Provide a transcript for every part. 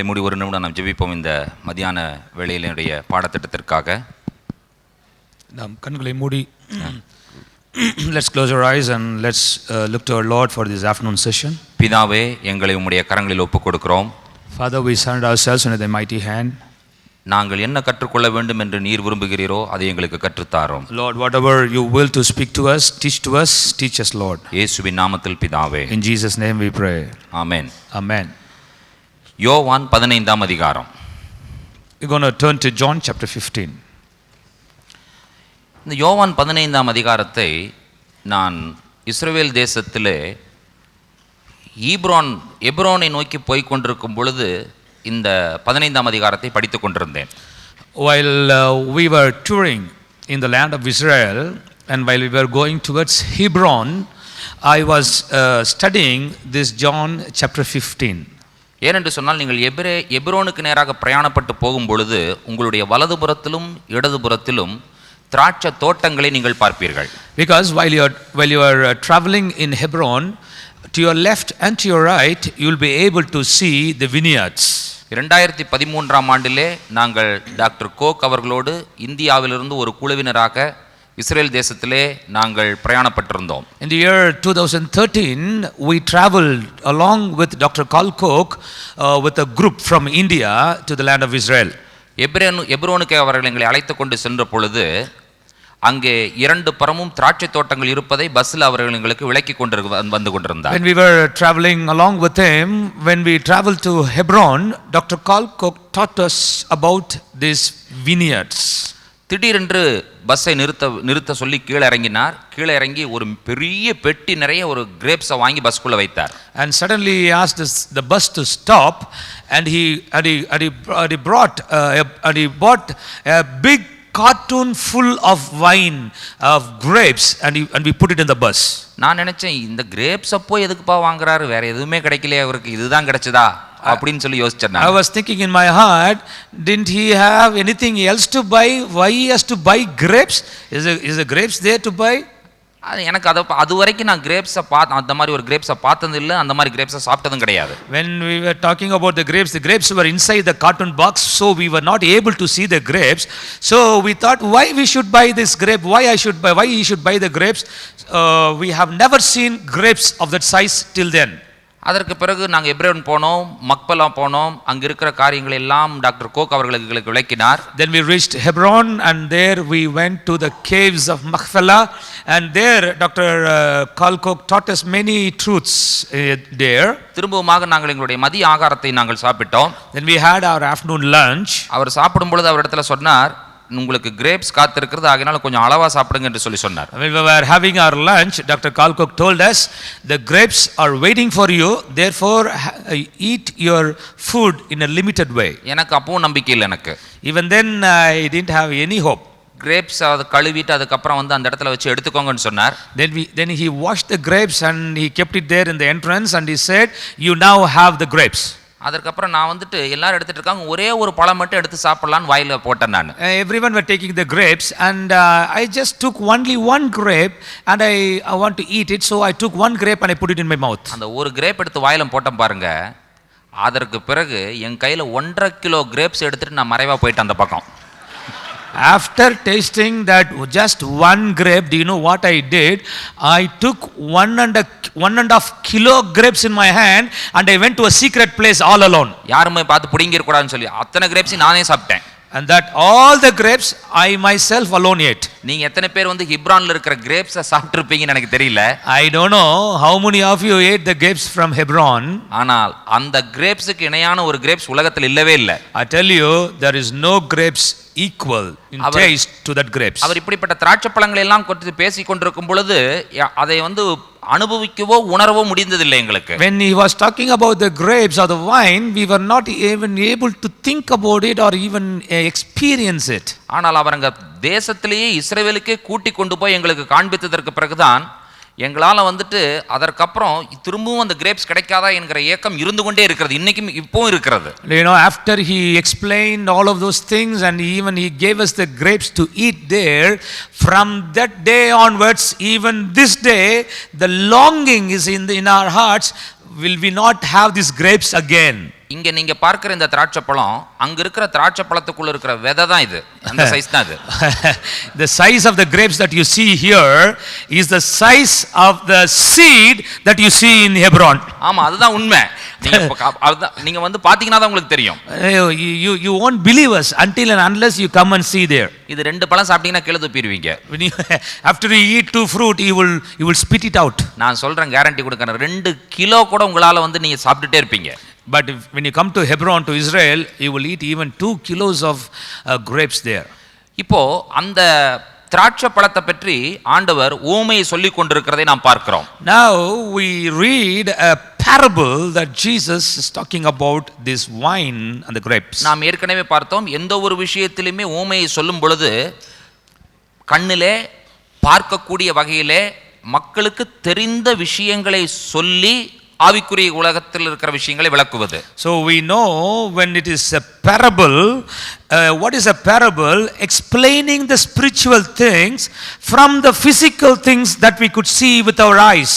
மூடி ஒரு நிமிடம் நாம் ஜெபிப்போம் இந்த மத்தியான வேளையினுடைய பாடத்திட்டத்திற்காக. நாம் கண்களை மூடி let's close our eyes and let's look to our Lord for this afternoon session. பிதாவே, எங்களை உம்முடைய கரங்களில் ஒப்புக் கொடுக்கிறோம். Father, we surrender ourselves into thy mighty hand. நாங்கள் என்ன கற்றுக்கொள்ள வேண்டும் என்று நீர் விரும்புகிறீரோ அதை எங்களுக்கு கற்றுத்தாரும். Lord, whatever you will to speak to us, teach us, Lord. இயேசுவின் நாமத்தில் பிதாவே. In Jesus name we pray. Amen. Amen. யோவான் 15ஆம் அதிகாரம். We're going to turn to John chapter 15. இந்த யோவான் 15ஆம் அதிகாரத்தை நான் இஸ்ரவேல் தேசத்திலே எப்ரோனை நோக்கி போய் கொண்டிருக்கும் பொழுது இந்த 15ஆம் அதிகாரத்தை படித்துக் கொண்டிருந்தேன். While we were touring in the land of Israel and while we were going towards Hebron, I was studying this John chapter 15. ஏனென்று சொன்னால், நீங்கள் எப்ரோனுக்கு நேராக பிரயாணப்பட்டு போகும் பொழுது உங்களுடைய வலதுபுறத்திலும் இடதுபுறத்திலும் திராட்சை தோட்டங்களை நீங்கள் பார்ப்பீர்கள். Because while you are traveling in Hebron, to your left and to your right you will be able to see the vineyards. 2013ஆம் ஆண்டிலே நாங்கள் டாக்டர் கோக் அவர்களோடு இந்தியாவிலிருந்து ஒரு குழுவினராக இஸ்ரேல் தேசத்திலே நாங்கள் பிரயாணப்பட்டிருந்தோம். In the year 2013 we traveled along with Dr. Carl Koch with a group from India to the land of Israel. எப்ரோனுக்கு அவர்கள் எங்களை அழைத்து கொண்டு சென்ற பொழுது அங்கே 2 புறமும் திராட்சை தோட்டங்கள் இருப்பதை பஸ்ஸில் அவர்கள் எங்களுக்கு விளக்கி வந்து கொண்டிருந்தார். When we were traveling along with him, when we traveled to Hebron, Dr. Carl Koch taught us about these vineyards. திடீரென்று பஸ்ஸை நிறுத்த சொல்லி கீழே இறங்கி ஒரு பெரிய பெட்டி நிறைய ஒரு கிரேப்ஸை வாங்கி பஸ்க்குள்ள வைத்தார். And suddenly he asked the bus to stop, and he bought a big carton full of wine of grapes and we put it in the bus. நான் நினைச்சேன், இந்த கிரேப்ஸ் அப்போ எதுக்குப்பா வாங்குறாரு, வேற எதுவுமே கிடைக்கலையே அவருக்கு, இதுதான் கிடைச்சதா அப்படின்னு சொல்லி யோசிச்சேன். I was thinking in my heart, didn't he have anything else to buy? Why he has to buy grapes? Is the grapes there to buy? எனக்கு அது வரைக்கும் நான் கிரேப்ஸை அந்த மாதிரி ஒரு கிரேப்ஸை பார்த்தது இல்லை, அந்த மாதிரி கிரேப்ஸை சாப்பிட்டதும் கிடையாது. When we were talking about the grapes were inside the carton box, so we were not able to see the grapes. So we thought, why we should buy this grape? Why he should buy the grapes? We have never seen grapes of that size till then. அதற்கு பிறகு நாங்கள் Hebron போனோம், மக்பலா போனோம். அங்கே இருக்கிற காரியங்கள் எல்லாம் doctor Coke அவர்களுக்கு விளக்கினார். Then we reached Hebron and there we went to the caves of Machpelah and there Dr. Carl Koch taught us many truths there. திரும்பவுமாக நாங்கள் எங்களுடைய மதிய ஆகாரத்தை நாங்கள் சாப்பிட்டோம். Then we had our afternoon lunch. அவர் சாப்பிடும் பொழுது அவர் இடத்துல சொன்னார், உங்களுக்கு கிரேப்ஸ் காத்திருக்கிறது, ஆகையால கொஞ்சம் அளவா சாப்பிடுங்க என்று சொல்லி சொன்னார். When we were having our lunch, Dr. Carl Koch told us, the grapes are waiting for you, therefore eat your food in a limited way. எனக்கு அப்பவும் நம்பிக்கை இல்லை. எனக்கு even then I didn't have any hope. Grapes அதை கழுவிட்டு அதுக்கப்புறம் அந்த இடத்துல வச்சு எடுத்துக்கோங்கன்னு சொன்னார். Then he washed the grapes and he kept it there in the entrance and he said, you now have the grapes. அதற்கப்புறம் நான் எல்லாரும் எடுத்துட்டு இருக்காங்க, ஒரே ஒரு பழம் மட்டும் எடுத்து சாப்பிடலான்னு வாயில போட்டேன் நான். Everyone were taking the grapes and I just took only one grape and I want to eat it, so I took one grape and I put it in my mouth. அந்த ஒரு கிரேப் எடுத்து வாயில போட்டேன் பாருங்க. அதற்கு பிறகு என் கையில 1.5 kilo grapes எடுத்துட்டு நான் மறைவா போயிட்டேன் அந்த பக்கம். After tasting that just one grape, do you know what I did? I took 1.5 kilo grapes in my hand and I went to a secret place all alone. யாருமே பார்த்து புடிங்கிர கூடாதுன்னு சொல்லி அத்தனை கிரேப்ஸ் நானே சாப்பிட்டேன். And that all the grapes I myself alone ate. நீங்க எத்தனை பேர் ஹெப்ரான்ல இருக்கிற கிரேப்ஸை சாப்பிட்டிருப்பீங்கன்னு எனக்கு தெரியல. I don't know how many of you ate the grapes from Hebron. ஆனால் அந்த கிரேப்ஸுக்கு இணையான ஒரு கிரேப்ஸ் உலகத்தில் இல்லவே இல்லை. I tell you, there is no grapes equal in taste to that grapes. அவர் இப்படிப்பட்ட திராட்சை பழங்களை எல்லாம் குறித்து பேசிக் கொண்டிருக்கும் பொழுது அதை அனுபவிக்கவோ உணரவோ முடிந்ததில்லை எங்களுக்கு. When he was talking about the grapes or the wine, we were not even able to think about it or even experience it. ஆனால் அவர் அங்க தேசத்திலேயே இஸ்ரவேலுக்கே கூட்டி கொண்டு போய் எங்களுக்கு காண்பித்ததற்கு பிறகுதான் எங்களால் அதற்கப்புறம் திரும்பவும் அந்த கிரேப்ஸ் கிடைக்காதா என்கிற ஏக்கம் இருந்து கொண்டே இருக்கிறது, இன்னைக்கும் இப்பவும் இருக்கிறது. You know, after he explained all of those things and even he gave us the grapes to eat there, from that day onwards, even this day, the longing is in our hearts, will we not have these grapes again? இங்க நீங்க பார்க்கிற இந்த திராட்சை பழம் அங்க இருக்கிற திராட்சை பழத்துக்குள்ள இருக்கிற விதை தான் இது. அந்த சைஸ் தான் இது. The size of the grapes that you see here is the size of the seed that you see in Hebron. ஆமா, அதுதான் உண்மை. நீங்க வந்து பாத்தீங்கன்னா தான் உங்களுக்கு தெரியும். You won't believe us until and unless you come and see there. இது 2 பழம் சாப்பிட்டீங்கன்னா கீழே துப்பிடுவீங்க. After you eat 2 fruit, you will spit it out. நான் சொல்றேன், கேரண்டி கொடுக்கறேன், 2 கிலோ கூட உங்களால வந்து நீங்க சாப்பிட்டுட்டே இருப்பீங்க. But when you come to Hebron, to Israel, you will eat even 2 kilos of grapes there. இப்போ அந்த திராட்சை பழத்தை பற்றி ஆண்டவர் ஊமையை சொல்லிக் கொண்டிருக்கிறதை நாம் பார்க்கிறோம். Now we read a parable that Jesus is talking about this wine and the grapes. நாம் ஏற்கனவே பார்த்தோம், எந்த ஒரு விஷயத்திலுமே ஊமையை சொல்லும் பொழுது கண்ணிலே பார்க்கக்கூடிய வகையிலே மக்களுக்கு தெரிந்த விஷயங்களை சொல்லி ஆவிக்குரிய உலகத்தில் இருக்கிற விஷயங்களை விளக்குவது. So we know when it is a parable, what is a parable? Explaining the spiritual things from the physical things that we could see with our eyes.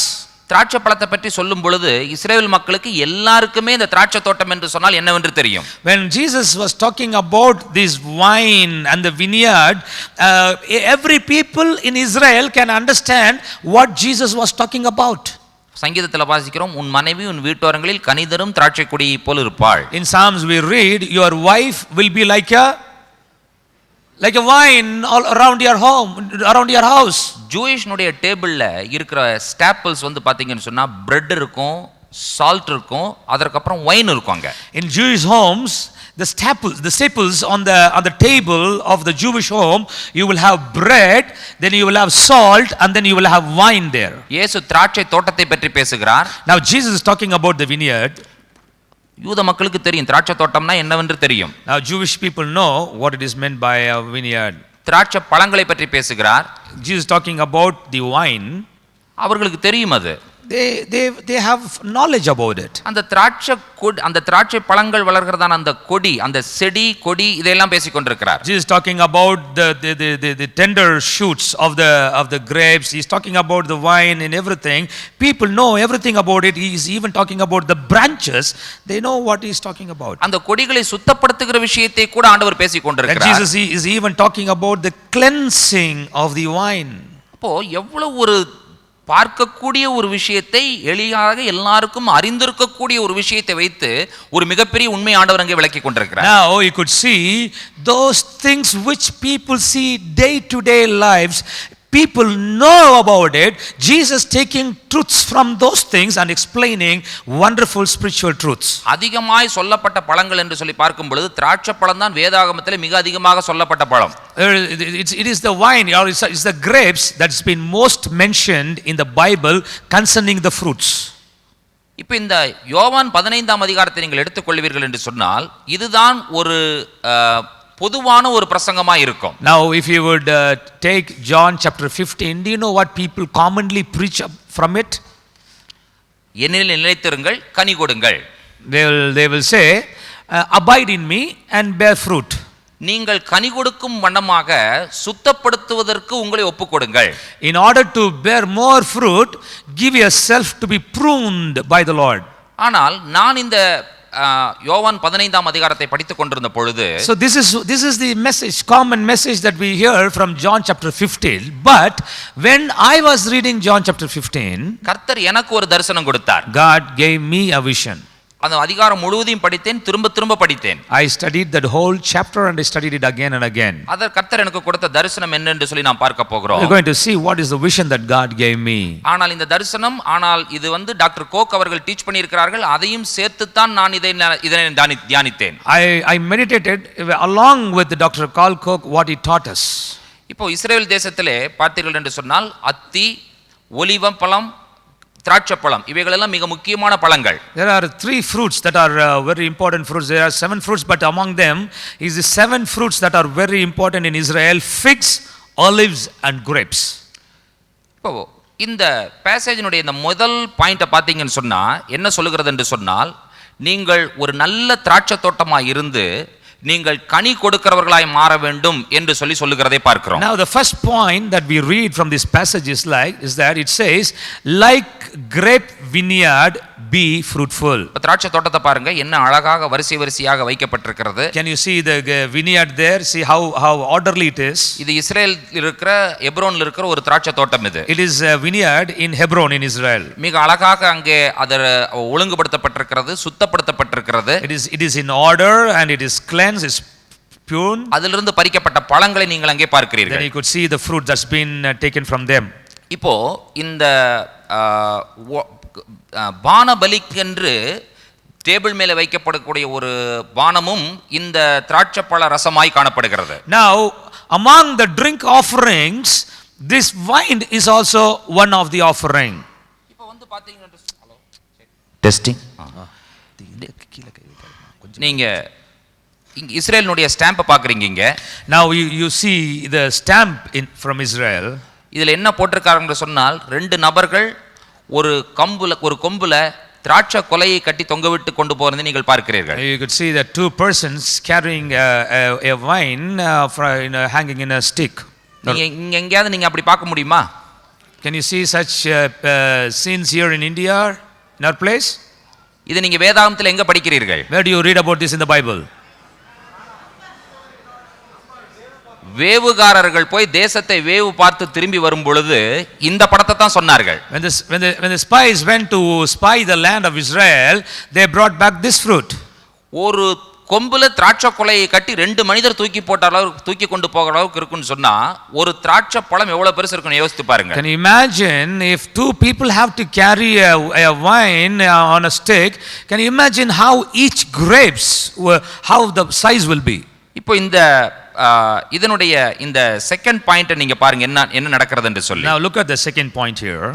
திராட்சை பழத்தை பற்றி சொல்லும் பொழுது இஸ்ரவேல் மக்களுக்கு எல்லாருக்குமே இந்த திராட்சை தோட்டம் என்று சொன்னால் என்னவென்று தெரியும். When Jesus was talking about this wine and the vineyard, every people in Israel can understand what Jesus was talking about. சங்கீதத்தில் வாசிக்கிறோம், உன் மனைவி உன் வீட்டோரங்களில் கனிதரும் திராட்சை கொடியை போல் இருப்பாள். In Psalms we read, your wife will be like a wine all around your home, around your house. ஜூயிஷ்னுடைய டேபிள்ல இருக்கிற ஸ்டாப்பிள்ஸ் வந்து பாத்தீங்கன்னு சொன்னா பிரெட் இருக்கும், சால்ட் இருக்கும், அதற்கு அப்புறம் வைன் இருக்கும். அங்க in Jewish homes, the staples on the table of the Jewish home, you will have bread, then you will have salt, and then you will have wine there. இயேசு திராட்சை தோட்டத்தை பற்றி பேசுகிறார். Now Jesus is talking about the vineyard. யூத மக்களுக்கு தெரியும் திராட்சை தோட்டம்னா என்னவென்று தெரியும். Now Jewish people know what it is meant by a vineyard. திராட்சை பழங்களை பற்றி பேசுகிறார். Jesus talking about the wine. அவர்களுக்கு தெரியும் அது. They have knowledge about it. அந்த திராட்சை பழங்கள் வளர்கிறதான அந்த கொடி, அந்த செடி கொடி இதெல்லாம் பேசிக் கொண்டிருக்கிறார். Jesus talking about the tender shoots of the grapes. He is talking about the wine and everything. People know everything about it. He is even talking about the branches. They know what he is talking about. அந்த கொடிகளை சுத்தப்படுத்துகிற விஷயத்தை கூட ஆண்டவர் பேசிக் கொண்டிருக்கிறார். And Jesus is even talking about the cleansing of the wine. அப்போ எவ்வளவு ஒரு பார்க்கக்கூடிய ஒரு விஷயத்தை எளிதாக எல்லாருக்கும் அறிந்திருக்கக்கூடிய ஒரு விஷயத்தை வைத்து ஒரு மிகப்பெரிய உண்மை ஆண்டவர் அங்கே விளக்கி கொண்டிருக்கிறார். Now you could see those things which people see day to day lives. People know about it. Jesus taking truths from those things and explaining wonderful spiritual truths. அதிகமாய் சொல்லப்பட்ட பழங்கள் என்று சொல்லி பார்க்கும் பொழுது திராட்சை பழம் தான் வேதாகமத்திலே மிக அதிகமாக சொல்லப்பட்ட பழம். It is the wine or it's the grapes that's been most mentioned in the Bible concerning the fruits. இப்போ இந்த யோவான் 15ஆம் அதிகாரத்தை நீங்கள் எடுத்துக்கொள்வீர்கள் என்று சொன்னால் இதுதான் ஒரு பொதுவான ஒரு பிரசங்கமா இருக்கும். Now if you would take John chapter 15, do you know what people commonly preach from it? என்னில் நிலைத்திருங்கள், கனி கொடுங்கள். They will say, abide in me and bear fruit. நீங்கள் கனி கொடுக்கும் வண்ணமாக சுத்தப்படுத்துவதற்கு உங்களை ஒப்புக்கொடுங்கள். In order to bear more fruit, give yourself to be pruned by the Lord. ஆனால் நான் இந்த யோவான் 15ஆம் அதிகாரத்தை படித்துக் கொண்டிருந்த பொழுது, so this is the message, common message that we hear from John chapter 15. But when I was reading John chapter 15, கர்த்தர் எனக்கு ஒரு தரிசனம் கொடுத்தார். God gave me a vision. அந்த அதிகாரம் முழுவதையும் படித்தேன், திரும்ப படித்தேன். I studied that whole chapter and I studied it again and again. Other கர்த்தர் எனக்கு கொடுத்த தரிசனம் என்ன என்று சொல்லி நாம் பார்க்க போகிறோம். We're going to see what is the vision that God gave me. ஆனால் இந்த தரிசனம், ஆனால் இது வந்து டாக்டர் கோக் அவர்கள் டீச் பண்ணி இருக்கிறார்கள், அதையும் சேர்த்து தான் நான் இதை தியானித்தேன். I meditated along with Dr. Carl Koch what he taught us. இப்போ இஸ்ரேல் தேசத்திலே பார்த்தீர்கள் என்று சொன்னால் அத்தி, ஒலிவ பழம், திராட்சை பழம் இவைகளெல்லாம் மிக முக்கியமான பழங்கள். There are 3 fruits that are very important fruits. There are 7 fruits, but among them is the 7 fruits that are very important in Israel: figs, olives and grapes. இப்போ இந்த பேசேஜினுடைய இந்த முதல் பாயிண்ட்டை பார்த்தீங்கன்னு சொன்னா என்ன சொல்லுகிறது என்று சொன்னால், நீங்கள் ஒரு நல்ல திராட்சை தோட்டமாக இருந்து நீங்கள் கனி கொடுக்கிறவர்களாய் மாற வேண்டும் என்று சொல்லுகிறதை பார்க்கிறோம். Now the first point that we read from this passage is that it says, like grape vineyard, be fruitful. திராட்சை தோட்டத்தை பாருங்க, என்ன அழகாக வரிசையாக வைக்கப்பட்டிருக்கிறது. Can you see the vineyard there? See how orderly it is. இது இஸ்ரேல் இருக்கிற எப்ரோன்ல இருக்கிற ஒரு திராட்சை தோட்டம் இது. It is a vineyard in Hebron in Israel. மிக அழகாக அங்கே அது ஒழுங்குபடுத்தப்பட்டிருக்கிறது, சுத்தப்படுத்தப்பட்டிருக்கிறது. It is in order and it is cleansed, it's pure. அதிலிருந்து பறிக்கப்பட்ட பழங்களை நீங்கள் அங்கே பார்க்கிறீர்கள். Then you could see the fruit that's been taken from them. இப்போ இந்த பானபலிக்கென்று டேபிள் மேலே வைக்கப்படக்கூடிய ஒரு பானமும் இந்த திராட்சைப்பழ ரசமாய் காணப்படுகிறது. Now among the drink offerings, this wine is also one of the offering. இப்போ வந்து பாத்தீங்கன்னா டெஸ்டிங் நீங்க இஸ்ரேலினுடைய ஸ்டாம்பை பார்க்குறீங்க இங்க. Now you see the stamp from Israel. இதில் என்ன போட்டிருக்காருன்னு சொன்னால், 2 நபர்கள் ஒரு கொம்புல திராட்சை கொலையை கட்டி தொங்கவிட்டு கொண்டு போறதை நீங்கள் பார்க்கிறீர்கள். You could see that 2 persons carrying a vine hanging in a stick. நீங்க எங்கேயாவது நீங்க அப்படி பார்க்க முடியுமா? Can you see such scenes here in India, in our place? இது நீங்க வேதாகமத்தில் எங்க படிக்கிறீர்கள்? Where do you read about this in the Bible? வேவுகாரர்கள் போய் தேசத்தை வேவு பார்த்து திரும்பி வரும் பொழுது இந்த படத்தை தான் சொன்னார்கள். When the spies went to spy the land of Israel, they brought back this fruit. ஒரு கொம்புல திராட்சை கொலையை கட்டி 2 மனிதர் தூக்கி கொண்டு போகிற அளவுக்கு இருக்குன்னு சொன்னா, ஒரு திராட்சை பழம் எவ்வளவு பெருசு இருக்குன்னு யோசித்து பாருங்க. Can you imagine if 2 people have to carry a vine on a stick? Can you imagine how each grapes, how the size will be? இப்போ இந்த இதனுடைய இந்த செகண்ட் பாயிண்ட் நீங்க பாருங்க, என்ன நடக்கிறது என்று சொல்லி. Now look at the second point here.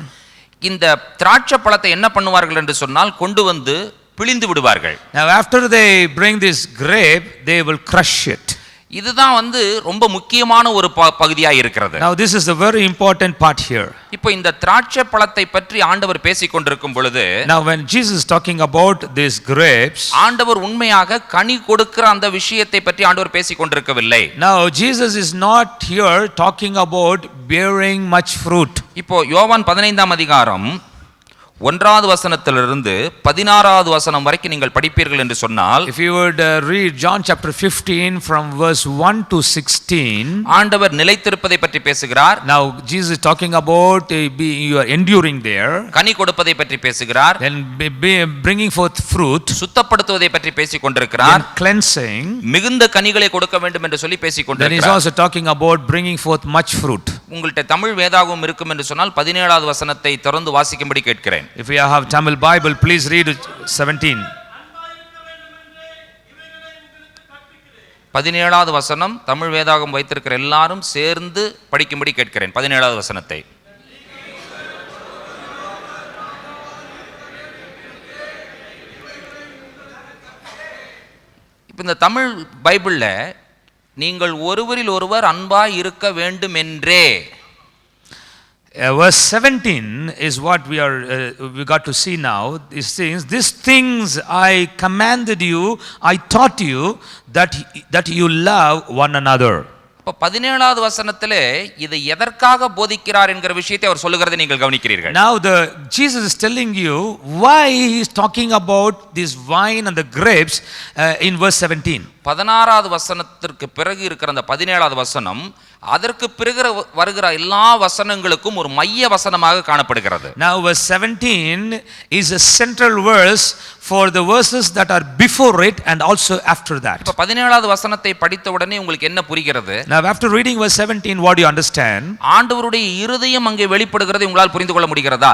இந்த திராட்சை பழத்தை என்ன பண்ணுவார்கள் என்று சொன்னால், கொண்டு வந்து பிழிந்து விடுவார்கள். Now after they bring this grape, they will crush it. இதுதான் வந்து ரொம்ப முக்கியமான ஒரு பகுதியாக இருக்கிறது. Now this is the very important part here. இப்போ இந்த திராட்சை பழத்தை பற்றி ஆண்டவர் பேசிக் கொண்டிருக்கும் பொழுது, Now when Jesus is talking about these grapes, ஆண்டவர் உண்மையாக கனி கொடுக்கிற அந்த விஷயத்தை பற்றி ஆண்டவர் பேசிக் கொண்டிருக்கவில்லை. Now Jesus is not here talking about bearing much fruit. இப்போ யோவான் 15ஆம் அதிகாரம் 1வது வசனத்திலிருந்து 16வது வசனம் வரைக்கும் நீங்கள் படிப்பீர்கள் என்று சொன்னால், if you would read John chapter 15 from verse 1 to 16, ஆண்டவர் நிலைத்திருப்பதை பற்றி பேசுகிறார். Now Jesus is talking about you are enduring there, கனி கொடுப்பதை பற்றி பேசுகிறார். then bringing forth fruit, சுத்தப்படுத்துவதை பற்றி பேசிக் கொண்டிருக்கிறார். cleansing, மிகுந்த கனிகளை கொடுக்க வேண்டும் என்று சொல்லி பேசிக் then he is கொண்டிருக்கிறார். also talking about bringing forth much fruit. உங்கள்ட்ட தமிழ் வேதாகமம் இருக்கும் என்று சொன்னால் 17வது வசனத்தை தொடர்ந்து வாசிக்கும்படி கேட்கிறேன். If you have Tamil Bible, please read 17. 17வது வசனம் தமிழ் வேதாகமம் வைத்திருக்கிற எல்லாரும் சேர்ந்து படிக்கும்படி கேட்கிறேன். 17வது வசனத்தை. இப்போ இந்த தமிழ் பைபிள்ல நீங்கள் ஒருவரில் ஒருவர் அன்பாய் இருக்க வேண்டும் என்றே, Verse 17 is what we got to see now. These things I commanded you, I taught you that you love one another. இப்போ 17வது வசனத்திலே இதை எதற்காக போதிக்கிறார் என்கிற விஷயத்தை அவர் சொல்லுகிறதை நீங்கள் கவனிக்கிறீர்கள். Now Jesus is telling you why he is talking about this wine and the grapes in verse 17. 16வது வசனத்திற்கு பிறகு இருக்கிற அந்த 17வது வசனம் அதற்கு பிறகு வருகிற எல்லா வசனங்களுக்கும் ஒரு மைய வசனமாக காணப்படுகிறது. Now verse 17 is a central verse for the verses that are before it and also after that. இப்ப 17வது வசனத்தை படித்த உடனே உங்களுக்கு என்ன புரிகிறது? Now after reading verse 17, what do you understand? ஆண்டவருடைய இருதயம் அங்கே வெளிப்படுகிறதை உங்களால் புரிந்து கொள்ள முடிகிறதா?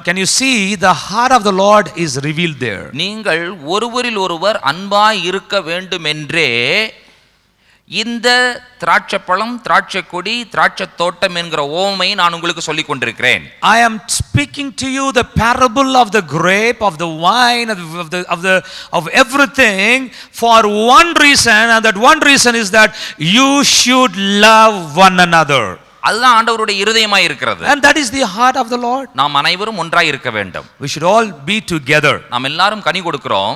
Can you see the heart of the Lord is revealed there? நீங்கள் ஒருவரில் ஒருவர் அன்பாய் இருக்க வேண்டும் என்றே இந்த திராட்சை பழம், திராட்சை கொடி, திராட்சை தோட்டம் என்கிற ஓமை நான் உங்களுக்கு சொல்லிக் கொண்டிருக்கிறேன். I am speaking to you the parable of the grape, of the wine, of everything for one reason, and that one reason is that you should love one another. அதுதான் ஆண்டவருடைய இருதயமாய் இருக்கிறது. And that is the heart of the Lord. நாம் அனைவரும் ஒன்றாய் இருக்க வேண்டும். We should all be together. நாம் எல்லாரும் கனி கொடுக்கிறோம்.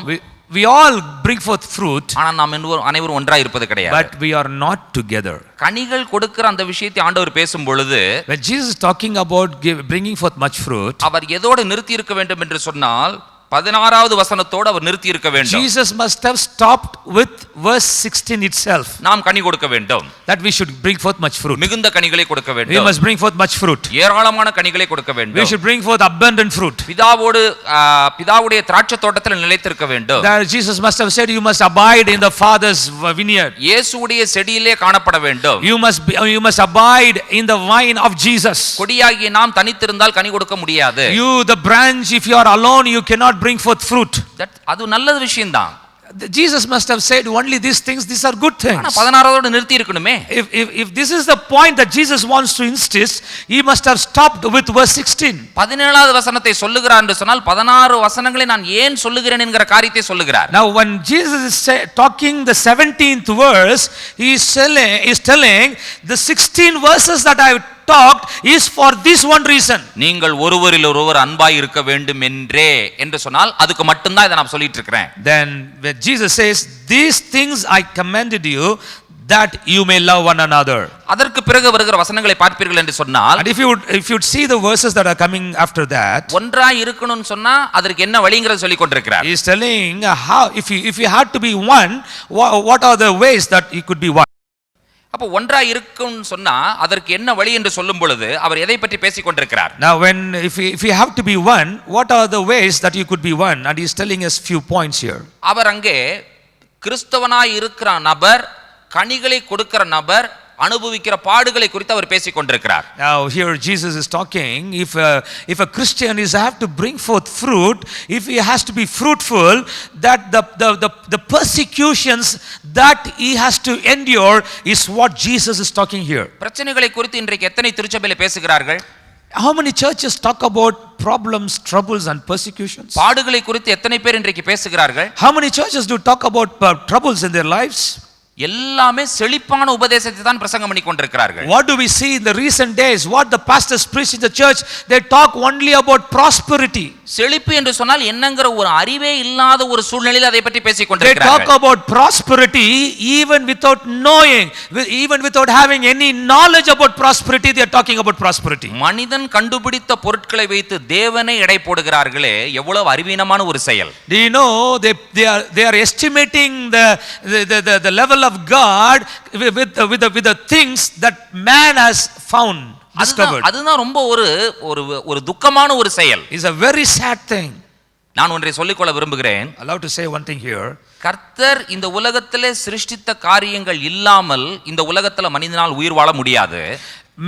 we all bring forth fruit, ஆனா நாம் அனைவரும் ஒன்றாய் இருப்பது கிடையாது. but we are not together. கனிகள் கொடுக்கிற அந்த விஷயத்தை ஆண்டவர் பேசும் பொழுது, When Jesus is talking about bringing forth much fruit, அவர் எதோடு நிறுத்தி இருக்க வேண்டும் என்று சொன்னால் 16வது வசனத்தோடு அவர் நிறுத்தி இருக்க வேண்டும். Jesus must have stopped with verse 16 itself. நாம் கனி கொடுக்க வேண்டும். That we should bring forth much fruit. மிகுந்த கனிகளை கொடுக்க We வேண்டும். must bring forth much fruit. ஏராளமான கனிகளை கொடுக்க We வேண்டும். should bring forth abundant fruit. பிதாவுடைய திராட்சை தோட்டத்தில் நிலைத்திருக்க வேண்டும். That Jesus must have said, you must abide in the Father's vineyard. இயேசுவுடைய செடியிலே காணப்பட வேண்டும். You must abide in the vine of Jesus. கொடியாகிய நாம் தனித்திருந்தால் கனி கொடுக்க முடியாது. You, the branch, if you are alone, you cannot bring forth fruit. அது நல்ல விஷயம்தான். Jesus must have said only these things, these are good things. ஆனா 16வோட நிறுத்தி இருக்கணுமே. If this is the point that Jesus wants to insist, he must have stopped with verse 16. 17வது வசனத்தை சொல்லுகிறார் என்று சொன்னால் 16 வசனங்களை நான் ஏன் சொல்லுகிறேன் என்கிற காரியத்தை சொல்லுகிறார். Now when Jesus is talking the 17th verse, he is telling the 16 verses that I talked is for this one reason. நீங்கள் ஒருவரில் ஒருவர் அன்பாய் இருக்க வேண்டும் என்று சொன்னால் அதுக்கு மட்டும் தான் இத நான் சொல்லிட்டு இருக்கேன். Then when Jesus says, these things I commanded you that you may love one another. அதற்கு பிறகு வருகிற வசனங்களை பார்ப்பீர்கள் என்று சொன்னால், and if you see the verses that are coming after that, ஒன்றாய் இருக்கணும்னு சொன்னா அதற்கு என்ன வழிங்கறத சொல்லி கொண்டிருக்கிறார். he is telling how if you had to be one, what are the ways that you could be one. அப்ப ஒன்றாய் இருக்கும்னு சொன்னா அதற்கு என்ன வழி என்று சொல்லும் பொழுது அவர் எதை பற்றி பேசிக் கொண்டிருக்கிறார்? Now when if you have to be one, what are the ways that you could be one? And he is telling us few points here. அவர் அங்கே கிறிஸ்தவனாய் இருக்கிற நபர், கனிகளை கொடுக்கிற நபர், அனுபவிக்கிற பாடுகளை குறித்து அவர் பேசிக் கொண்டிருக்கிறார். Now here Jesus is talking, if a Christian is have to bring forth fruit, if he has to be fruitful, that the persecutions that he has to endure is what Jesus is talking here. பிரச்சனைகளை குறித்து இன்றைக்கு எத்தனை திருச்சபையில பேசுகிறார்கள்? How many churches talk about problems, troubles and persecutions? பாடுகளை குறித்து எத்தனை பேர் இன்றைக்கு பேசுகிறார்கள்? How many churches do talk about troubles in their lives? எல்லாமே செழிப்பான உபதேசத்தை தான் பிரசங்கம் பண்ணி கொண்டிருக்கிறார்கள். What do we see in the recent days? What the pastors preach in the church, they talk only about prosperity. செழிப்பு என்று சொன்னால் என்னங்கற ஒரு அறிவே இல்லாத ஒரு சூழ்நிலையில் அதை பற்றி பேசிக் கொண்டிருக்கிறார்கள். They talk about prosperity even without knowing, even without having any knowledge about prosperity, they are talking about prosperity. மனிதன் கண்டுபிடித்த பொருட்களை வைத்து தேவனை எடை போடுகிறார்களே, எவ்வளவு அறிவீனமான ஒரு செயல். Do you know they are estimating the level of God with the things that man has found, discovered. அதுதான் ரொம்ப ஒரு துக்கமான ஒரு செயல். It's a very sad thing. நான் ஒன்றை சொல்லிக்கொள்ள விரும்புகிறேன். Allow to say one thing here. கர்த்தர் இந்த உலகத்திலே சிருஷ்டித்த காரியங்கள் இல்லாமல் இந்த உலகத்துல மனிதனால் உயிர் வாழ முடியாது.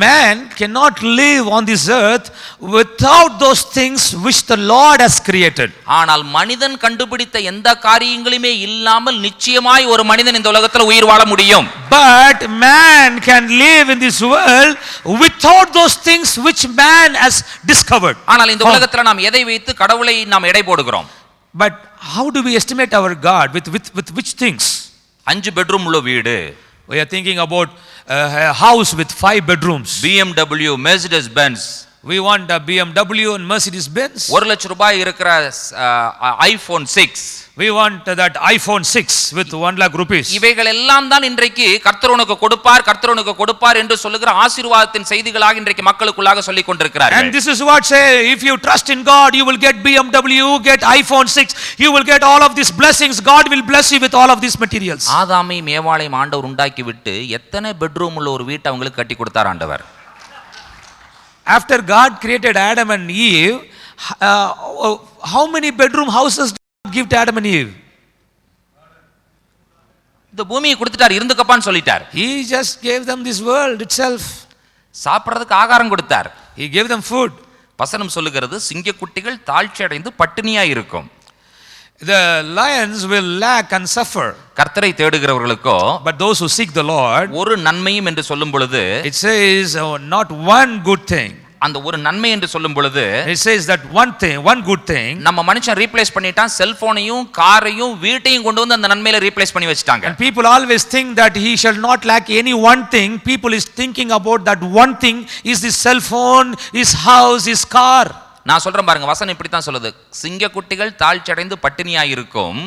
Man cannot live on this earth without those things which the Lord has created. ஆனால் மனிதன் கண்டுபிடித்த எந்த காரியங்களுமே இல்லாமல் நிச்சயமாய் ஒரு மனிதன் இந்த உலகத்துல உயிர் வாழ முடியும். But man can live in this world without those things which man has discovered. ஆனால் இந்த உலகத்துல நாம் எதை வைத்து கடவுளை நாம் எடை போடுகிறோம்? But how do we estimate our God with which things? 5 bedroom உள்ள வீடு. We are thinking about a house with 5 bedrooms. BMW, Mercedes Benz. We want a BMW and Mercedes Benz. 1 லட்சம் ரூபாய் இருக்கிற iPhone 6. We want that iPhone 6 with 1 lakh rupees. இவைகள் எல்லாம் தான் இன்றைக்கு கர்த்தர் உனக்கு கொடுப்பார் என்று சொல்லுகிற ஆசீர்வாதத்தின் செய்திகளாக இன்றைக்கு மக்களுக்குள்ளாக சொல்லிக் கொண்டிருக்கிறார்கள். And this is what say, if you trust in God, you will get BMW, get iPhone 6, you will get all of these blessings. God will bless you with all of these materials. ஆதாமை மேவாளை ஆண்டவர் உண்டாக்கி விட்டு எத்தனை bedroom உள்ள ஒரு வீட்டை அவங்களுக்கு கட்டி கொடுத்தார் ஆண்டவர். After God created Adam and Eve, how many bedroom houses did God give to Adam and Eve? இந்த பூமியை கொடுத்துட்டார், இருந்துக்கப்பான்னு சொல்லிட்டார். He just gave them this world itself. சாப்பிடுறதுக்கு ஆகாரம் கொடுத்தார். He gave them food. வசனம் சொல்லுகிறது, சிங்கக்குட்டிகள் தாழ்ச்சி அடைந்து பட்டினியாய் இருக்கும். The lions will lack and suffer. கர்த்தரை தேடுகிறவர்களுக்கோ, but those who seek the Lord, ஒரு நன்மையும் என்று சொல்லும் பொழுது, it says not one good thing. அந்த ஒரு நன்மை என்று சொல்லும் பொழுது, it says that one good thing. நம்ம மனுஷன் ரீப்ளேஸ் பண்ணிட்டான், செல்போனையும் காரையும் வீட்டையும் கொண்டு வந்து அந்த நன்மையில ரீப்ளேஸ் பண்ணி வச்சிட்டாங்க. And people always think that he shall not lack any one thing. People is thinking about that one thing is his cell phone, his house, his car. நான் சொல்றேன் பாருங்க, வசனம் இப்படி தான் சொல்லுது, சிங்கக்குட்டிகள் தாழ்ச்சி அடைந்து பட்டினியாய் இருக்கும்.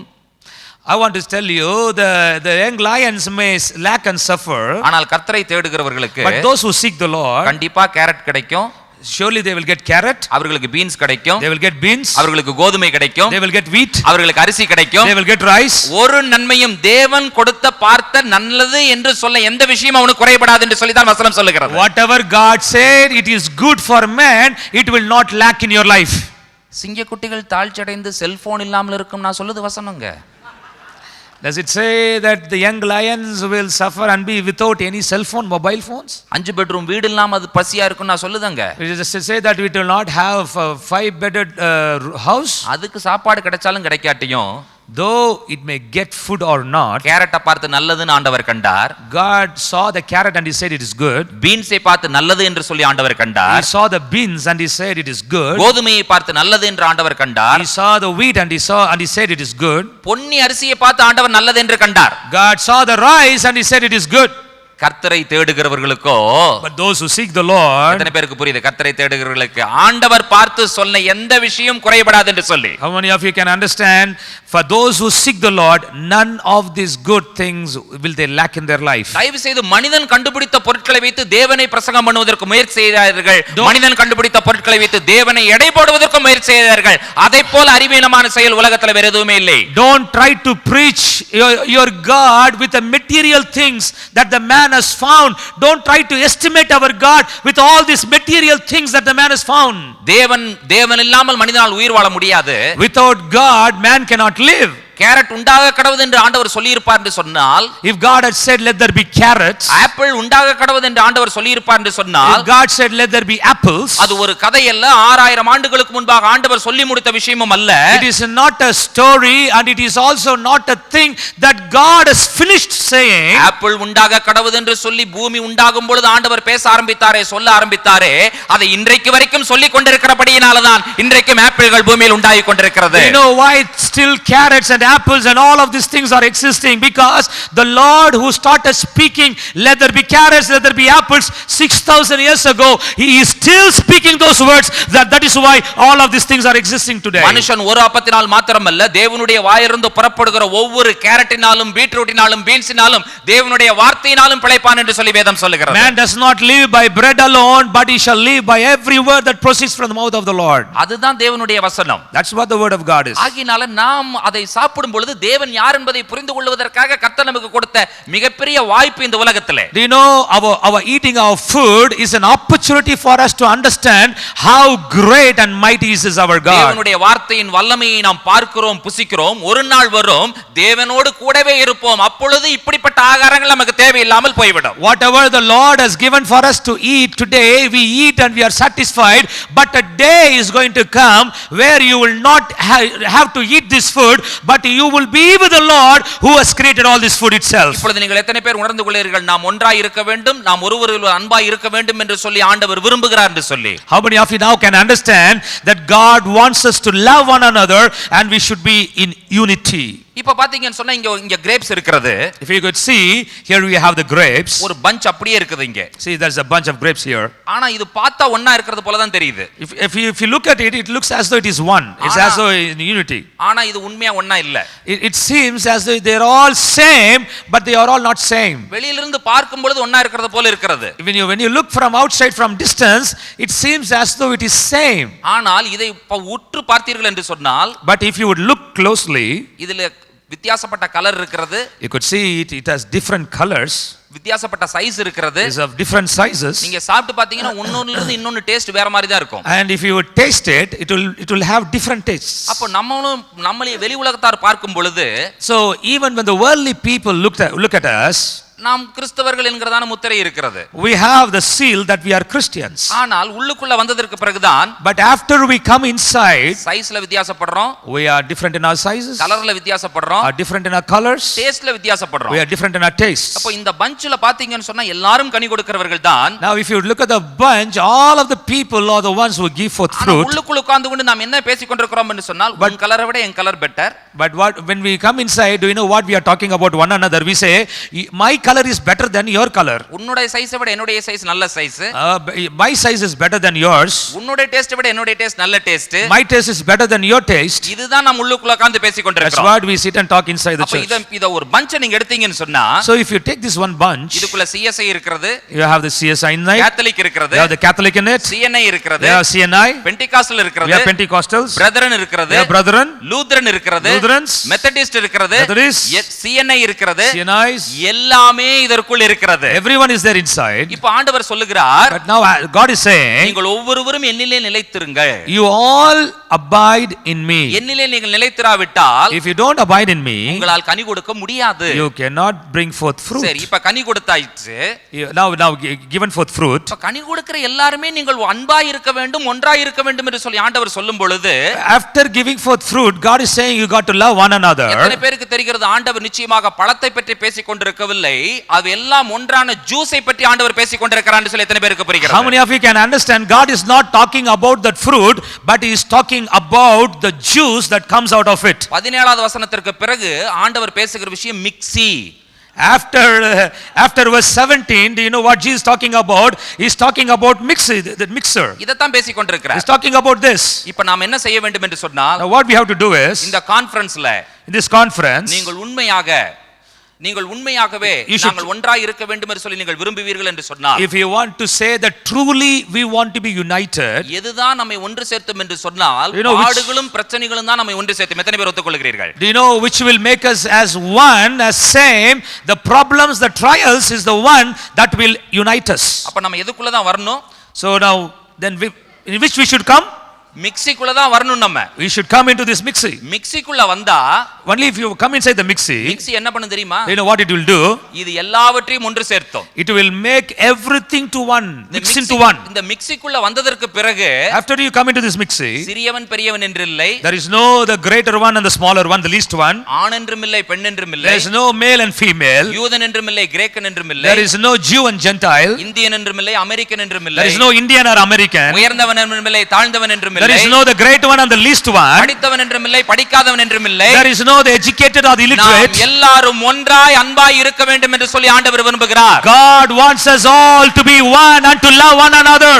I want to tell you, the young lions may lack and suffer, ஆனால் கர்த்தரை தேடுகிறவர்களுக்கு but those who seek the Lord, கண்டிப்பா கேரட் கிடைக்கும், surely they will get carrot, அவர்களுக்கு பீன்ஸ் கிடைக்கும், they will get beans, அவர்களுக்கு கோதுமை கிடைக்கும், they will get wheat, அவர்களுக்கு அரிசி கிடைக்கும், they will get rice. ஒரு நன்மையும் தேவன் கொடுத்த பார்த்த நல்லது என்று சொல்ல எந்த விஷயமும் அவனுக்கு குறைபடாது என்று சொல்லி தான் வசனம் சொல்லுகிறது. Whatever God said it is good for man, it will not lack in your life. சிங்கக்குட்டிகள் தாழ்ச்சடைந்து செல்போன் இல்லாமல் இருக்கும் நான் சொல்லுது வசனங்க. Does it say that the young lions will suffer and be without any cell phone, mobile phones? 5 bedroom வீடு இல்லாம அது பசியா இருக்கும் நான் சொல்லுதங்க. It is to say that we will not have a 5-bedded house. அதுக்கு சாப்பாடு கிடைச்சாலும் கிடைக்காட்டியும் Though it may get food or not, கேரட்டை பார்த்து நல்லதுன்னு ஆண்டவர் கண்டார். God saw the carrot and he said it is good. பீன்ஸை பார்த்து நல்லது என்று சொல்லி ஆண்டவர் He கண்டார். saw the beans and he said it is good. கோதுமையை பார்த்து நல்லது என்று ஆண்டவர் கண்டார். He saw the wheat and he said it is good. Ponni அரிசியை பார்த்து ஆண்டவர் நல்லது என்று கண்டார். God saw the rice and he said it is good. கர்த்தரை தேடுகிறவர்களுக்கோ, But those who seek the Lord, எத்தனை பேருக்கு புரியுது? கர்த்தரை தேடுகிறவர்களுக்கு ஆண்டவர் பார்த்து சொன்ன எந்த விஷயம் குறைபடாது என்று சொல்லி. how many of you can understand? For those who seek the Lord, none of these good things will they lack in their life. தயவு செய்து மனிதன் கண்டுபிடித்த பொருட்களை வைத்து தேவனை பிரசங்கம் பண்ணுவதற்கு முயற்சி செய்தார்கள். மனிதன் கண்டுபிடித்த பொருட்களை வைத்து தேவனை எடை போடுவதற்கு முயற்சி செய்தார்கள். அதை போல அறிவீனமான செயல் உலகத்துல வேற எதுவுமே இல்லை. Don't try to preach your God with the material things that the man has found. Don't try to estimate our God with all these material things that the man has found. தேவன் இல்லாமல் மனிதனால் உயிர் வாழ முடியாது. Without God, man cannot live. Carrot உண்டாக கடவுது என்று ஆண்டவர் சொல்லி இருப்பார் என்று சொன்னால், If God had said let there be carrots, apple உண்டாக கடவுது என்று ஆண்டவர் சொல்லி இருப்பார் என்று சொன்னால், if God said let there be apples, அது ஒரு கதை அல்ல, 6000 ஆண்டுகளுக்கு முன்பாக ஆண்டவர் சொல்லி முடித்த விஷயமும் அல்ல. it is not a story and it is also not a thing that God has finished saying. Apple உண்டாக கடவுது என்று சொல்லி பூமி உண்டாகும் பொழுது ஆண்டவர் பேச ஆரம்பித்தாரே, சொல்ல ஆரம்பித்தாரே, அதை இன்றைக்கு வரைக்கும் சொல்லிக் கொண்டிருக்கிறபடியினால்தான் இன்றைக்கும் ஆப்பிள்கள் பூமியில் உண்டாகி கொண்டிருக்கிறது. You know why still carrots and apples and all of these things are existing? Because the Lord who started speaking let there be carrots, let there be apples 6000 years ago, he is still speaking those words. That is why all of these things are existing today. மனுஷன் ஒரு அப்பத்தினால் மாத்திரமல்ல, தேவனுடைய வாயிலிருந்து புறப்படுகிற ஒவ்வொரு கேரட்டினாலும் பீட்ரூட்டினாலும் பீன்ஸினாலும் தேவனுடைய வார்த்தையினாலும் பிழைப்பான் என்று சொல்லி வேதம் சொல்லுகிறது. Man does not live by bread alone, but he shall live by every word that proceeds from the mouth of the Lord. அதுதான் தேவனுடைய வசனம். That's what the word of God is. ஆகினால நாம் அதை சாப்பிடும் பொழுது தேவன் யார் என்பதை புரிந்து கொள்வதற்காக கர்த்தர் நமக்கு கொடுத்த மிகப்பெரிய வாய்ப்பு இந்த உலகத்திலே. Do you know our eating our food is an opportunity for us to understand how great and mighty is our God. தேவனுடைய வார்த்தையின் வல்லமையை நாம் பார்க்கிறோம், புசிக்கிறோம். ஒரு நாள் வரும் தேவனோடு கூடவே இருப்போம். அப்பொழுது இப்படிப்பட்ட ஆகாரங்கள் நமக்கு தேவையில்லாமல் போய்விடும். Whatever the Lord has given for us to eat today, we eat and we are satisfied, but a day is going to come where you will not have to eat this food, but you will be with the Lord who has created all this food itself. இப்பொழுது நீங்கள் எத்தனை பேர் உணர்ந்து கொள்ளீர்கள்? நாம் ஒன்றாய் இருக்க வேண்டும், நாம் ஒருவரில் அன்பாய் இருக்க வேண்டும் என்று சொல்லி ஆண்டவர் விரும்புகிறார் என்று சொல்லி. How many of you now can understand that God wants us to love one another and we should be in unity? இப்ப பாத்தீங்கன்னு சொன்னா இங்க கிரேப்ஸ் இருக்கிறது. If you could see, here we have the grapes. ஒரு punch அப்படியே இருக்குது இங்க. See, there's a bunch of grapes here. ஆனா இது பார்த்தா ஒண்ணா இருக்கிறது போல தான் தெரியுது. If you look at it, it looks as though it is one. It's as though in unity. ஆனா இது உண்மையா ஒண்ணா இல்ல. It seems as though they're all same, but they are all not same. வெளியில இருந்து பார்க்கும் பொழுது ஒண்ணா இருக்கிறது போல இருக்கிறது. When you look from outside, from distance, it seems as though it is same. ஆனால் இதை உற்று பார்த்தீர்கள் என்று சொன்னால், But if you would look closely, இதுல வித்தியாசப்பட்ட கலர் இருக்கிறது. you could see it has different colors. வித்தியாசப்பட்ட சைஸ் இருக்கிறது. Is of different sizes. நீங்க சாப்பிட்டு பாத்தீங்கன்னா ஒன்னொன்னுல இருந்து இன்னொன்னு டேஸ்ட் வேற மாதிரி தான் இருக்கும். And if you would taste it, it will have different tastes. அப்ப நம்மளே வெளி உலகத்தார் பார்க்கும் பொழுது, so even when the worldly people look at us, நாம் கிறிஸ்தவர்கள் என்கிறதான முத்திரை இருக்கிறது. we have the seal that we are Christians. ஆனால் உள்ளுக்குள்ள வந்ததற்கு பிறகுதான், but after we come inside, சைஸ்ல வித்தியாசப்படுறோம், we are different in our sizes, கலர்ல வித்தியாசப்படுறோம், are different in our colors, டேஸ்ட்ல வித்தியாசப்படுறோம், we are different in our tastes. அப்ப இந்த பஞ்ச்ல பாத்தீங்கன்னு சொன்னா எல்லாரும் கனி கொடுக்கிறவர்கள் தான். now if you look at the bunch, all of the people are the ones who give forth fruit. உள்ளுக்குள்ள உட்கார்ந்து கொண்டு நாம் என்ன பேசிக் கொண்டிருக்கிறோம் என்று சொன்னால், உன் கலரை விட என் colour better. but when we come inside, do you know what we are talking about one another? We say my color is better than your color. உன்னுடைய சைஸை விட என்னுடைய சைஸ் நல்ல size. My size is better than yours. உன்னுடைய taste விட என்னுடைய taste நல்ல taste. My taste is better than your taste. இதுதான் நாம் உள்ளுக்குள்ள உட்கார்ந்து பேசிக் கொண்டிருக்கிறோம். That's what we sit and talk inside the church. அப்ப இத ஒரு பஞ்ச் நீங்க எடுத்தீங்கன்னு சொன்னா, so if you take this one bunch, இதுக்குள்ள CSI இருக்கிறது, you have the CSI in it, Catholic இருக்கிறது, you have the Catholic in it, CNI இருக்கிறது, you have CNI, Pentecostal இருக்கிறது, you have Pentecostals, Brethren இருக்கிறது, you have Brethren, Lutheran இருக்கிறது, Lutherans, Methodist இருக்கிறது, Methodists, CNI இருக்கிறது, CNIs, எல்லாமே இதற்குள் இருக்கிறது. everyone is there inside. இப்போ ஆண்டவர் சொல்லுகிறார், but now God is saying, நீங்கள் ஒவ்வொருவரும் என்னிலே நிலைத்திருங்கள். you all abide in me. என்னிலே நீங்கள் நிலைத்திராவிட்டால், if you don't abide in me, உங்களால் கனி கொடுக்க முடியாது. you cannot bring forth fruit. சரி, இப்ப கனி கொடுத்தாயிற்று. now given forth fruit. இப்ப கனி கொடுக்கிற எல்லாரும் நீங்கள் அன்பாய் இருக்க வேண்டும், ஒன்றாய் இருக்க வேண்டும் என்று சொல்லி ஆண்டவர் சொல்லும் பொழுது, after giving forth fruit, God is saying you got to love one another. எத்தனை பேருக்கு தெரிகிறது ஆண்டவர் நிச்சயமாக பழத்தை பற்றி பேசிக் கொண்டிருக்கவில்லை, அது எல்லாம் ஒன்றான ஜூஸை பற்றி ஆண்டவர் பேசிக் கொண்டிருக்கிறார் என்று சொல்லி எத்தனை பேருக்கு புரிகிறது? how many of you can understand God is not talking about that fruit, but he is talking about the juice that comes out of it? 17வது வசனத்திற்கு பிறகு ஆண்டவர் பேசுகிற விஷயம் mixie. after verse 17, do you know what Jesus is talking about? He is talking about the mixer. இதத்தான் பேசிக் கொண்டிருக்கிறார். He is talking about this. இப்ப நாம் என்ன செய்ய வேண்டும் என்று சொன்னால், now what we have to do is, இந்த கான்ஃபரன்ஸ்ல, in this conference, நீங்கள் உண்மையாகவே நாங்கள் ஒன்றாய் இருக்க வேண்டும் என்று சொல்லி நீங்கள் விரும்புவீர்கள் என்று சொன்னால், if you want to say that truly we want to be united, எதுதான் நம்மை ஒன்று சேர்த்தும் என்று சொன்னால், பாடுகளும் பிரச்சனைகளும் தான் நம்மை ஒன்று சேர்த்தும். எத்தனை பேர் ஒத்துக்கொள்கிறீர்கள்? do you know which will make us as one, as same? The problems, the trials is the one that will unite us. அப்ப நம்ம எதுக்குள்ள தான் வரணும்? so now then in which we should come? மிக்ஸிக்குள்ள தான் வரணும். நம்ம we should come into this mixie. மிக்ஸிக்குள்ள வந்தா, only if you come inside the mixie, mixie என்ன பண்ணும் தெரியுமா? you know what it will do? இது எல்லாவற்றையும் ஒன்று சேர்த்தும். it will make everything to one, mix into one. இந்த மிக்ஸிக்குள்ள வந்ததற்கு பிறகு, after you come into this mixie, சிறியவன் பெரியவன் என்று இல்லை, there is no the greater one and the smaller one, the least one, ஆண் என்றும் இல்லை பெண் என்றும் இல்லை, there is no male and female, யூதன் என்றும் இல்லை கிரேக்கன் என்றும் இல்லை, there is no Jew and Gentile, Indian என்றும் இல்லை அமெரிக்கன் என்றும் இல்லை, there is no Indian or American, உயர்ந்தவன் என்றும் இல்லை தாழ்ந்தவன் என்றும் இல்லை, there is no the great one and the least one, படித்தவன் என்றும் இல்லை படிக்காதவன் என்றும் இல்லை, there is no the educated or the illiterate. நாம் எல்லாரும் ஒன்றாய் அன்பாய் இருக்க வேண்டும் என்று சொல்லி ஆண்டவர் விரும்புகிறார். God wants us all to be one and to love one another.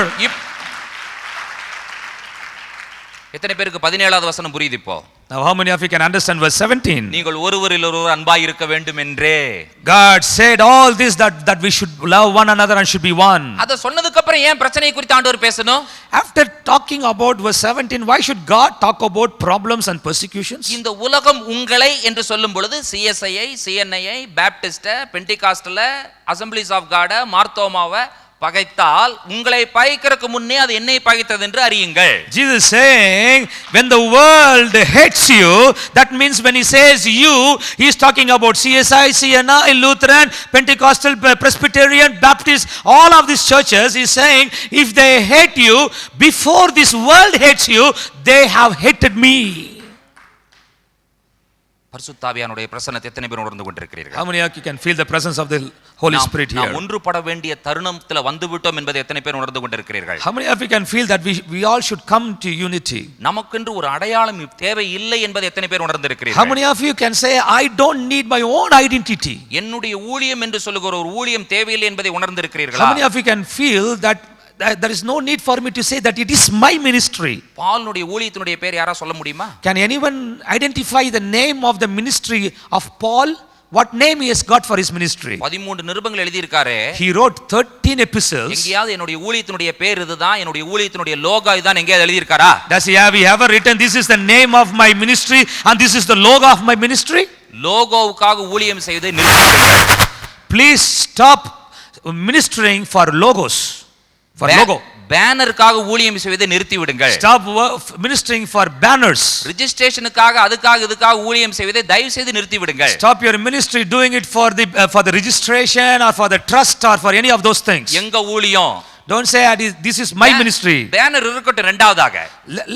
எத்தனை பேருக்கு 17வது வசனம் புரியுது இப்போ? now how many of you can understand verse 17? நீங்கள் ஒருவரில் ஒருவர் அன்பாய் இருக்க வேண்டும் என்றே God said all this that we should love one another and should be one. அத சொன்னதுக்கு அப்புறம் ஏன் பிரச்சனை குறித்து ஆண்டவர் பேசணும்? after talking about verse 17, why should God talk about problems and persecutions? இந்த உலகம் உங்களை என்று சொல்லும் பொழுது CSI, CNI, Baptist, Pentecostal, assemblies of God, மார்த்தோமாவை பகைத்தால் உங்களை பகைக்கிறதுக்கு முன்னே அது என்னை பகைத்தது என்று அறியுங்கள். Jesus saying when the world hates you, that means when he says you, he is talking about CSI, CNI, Lutheran, Pentecostal, Presbyterian, Baptist, all of these churches. He is saying if they hate you before this world hates you, they have hated me. பரிசுத்தாவியானுடைய பிரசன்னத்தை எத்தனை பேர் உணர்ந்து கொண்டிருக்கிறீர்கள்? how many of you can feel the presence of the Holy Spirit here? நாம் ஒன்றுபட வேண்டிய தருணத்துல வந்துவிட்டோம் என்பதை எத்தனை பேர் உணர்ந்து கொண்டிருக்கிறீர்கள்? how many of you can feel that we all should come to unity? நமக்கென்று ஒரு அடையாளம் தேவை இல்லை என்பதை எத்தனை பேர் உணர்ந்திருக்கிறீர்கள்? how many of you can say I don't need my own identity? என்னுடைய ஊழியம் என்று சொல்லுகிற ஒரு ஊழியம் தேவையில்லை என்பதை உணர்ந்திருக்கிறீர்களா? how many of you can feel that there is no need for me to say that it is my ministry? பால்னுடைய ஊழியத்தினுடைய பேர் யாரா சொல்ல முடியுமா? can anyone identify the name of the ministry of Paul? what name he has got for his ministry? 13 நிருபங்கள் எழுதி இருக்காரே. he wrote 13 epistles. எங்கயாவது என்னுடைய ஊழியத்தினுடைய பேர் இதுதான், என்னுடைய ஊழியத்தினுடைய லோகோ இதுதான் எங்கயாவது எழுதி இருக்காரா? does he have ever written this is the name of my ministry and this is the logo of my ministry? லோகோவுக்காக ஊழியம் செய்வதை நிறுத்துங்கள். please stop ministering for logos, for logo. பேனருக்காக ஊழியம் செய்வதை நிறுத்தி விடுங்கள். stop ministering for banners. ரெஜிஸ்ட்ரேஷனுக்காக அதுக்காக இதுக்காக ஊழியம் செய்வதை தயவு செய்து நிறுத்தி விடுங்கள். stop your ministry doing it for the registration or for the trust or for any of those things. எங்க ஊழியம் Don't say this is my ministry. Banner இருக்கட்டும் இரண்டாவதாக.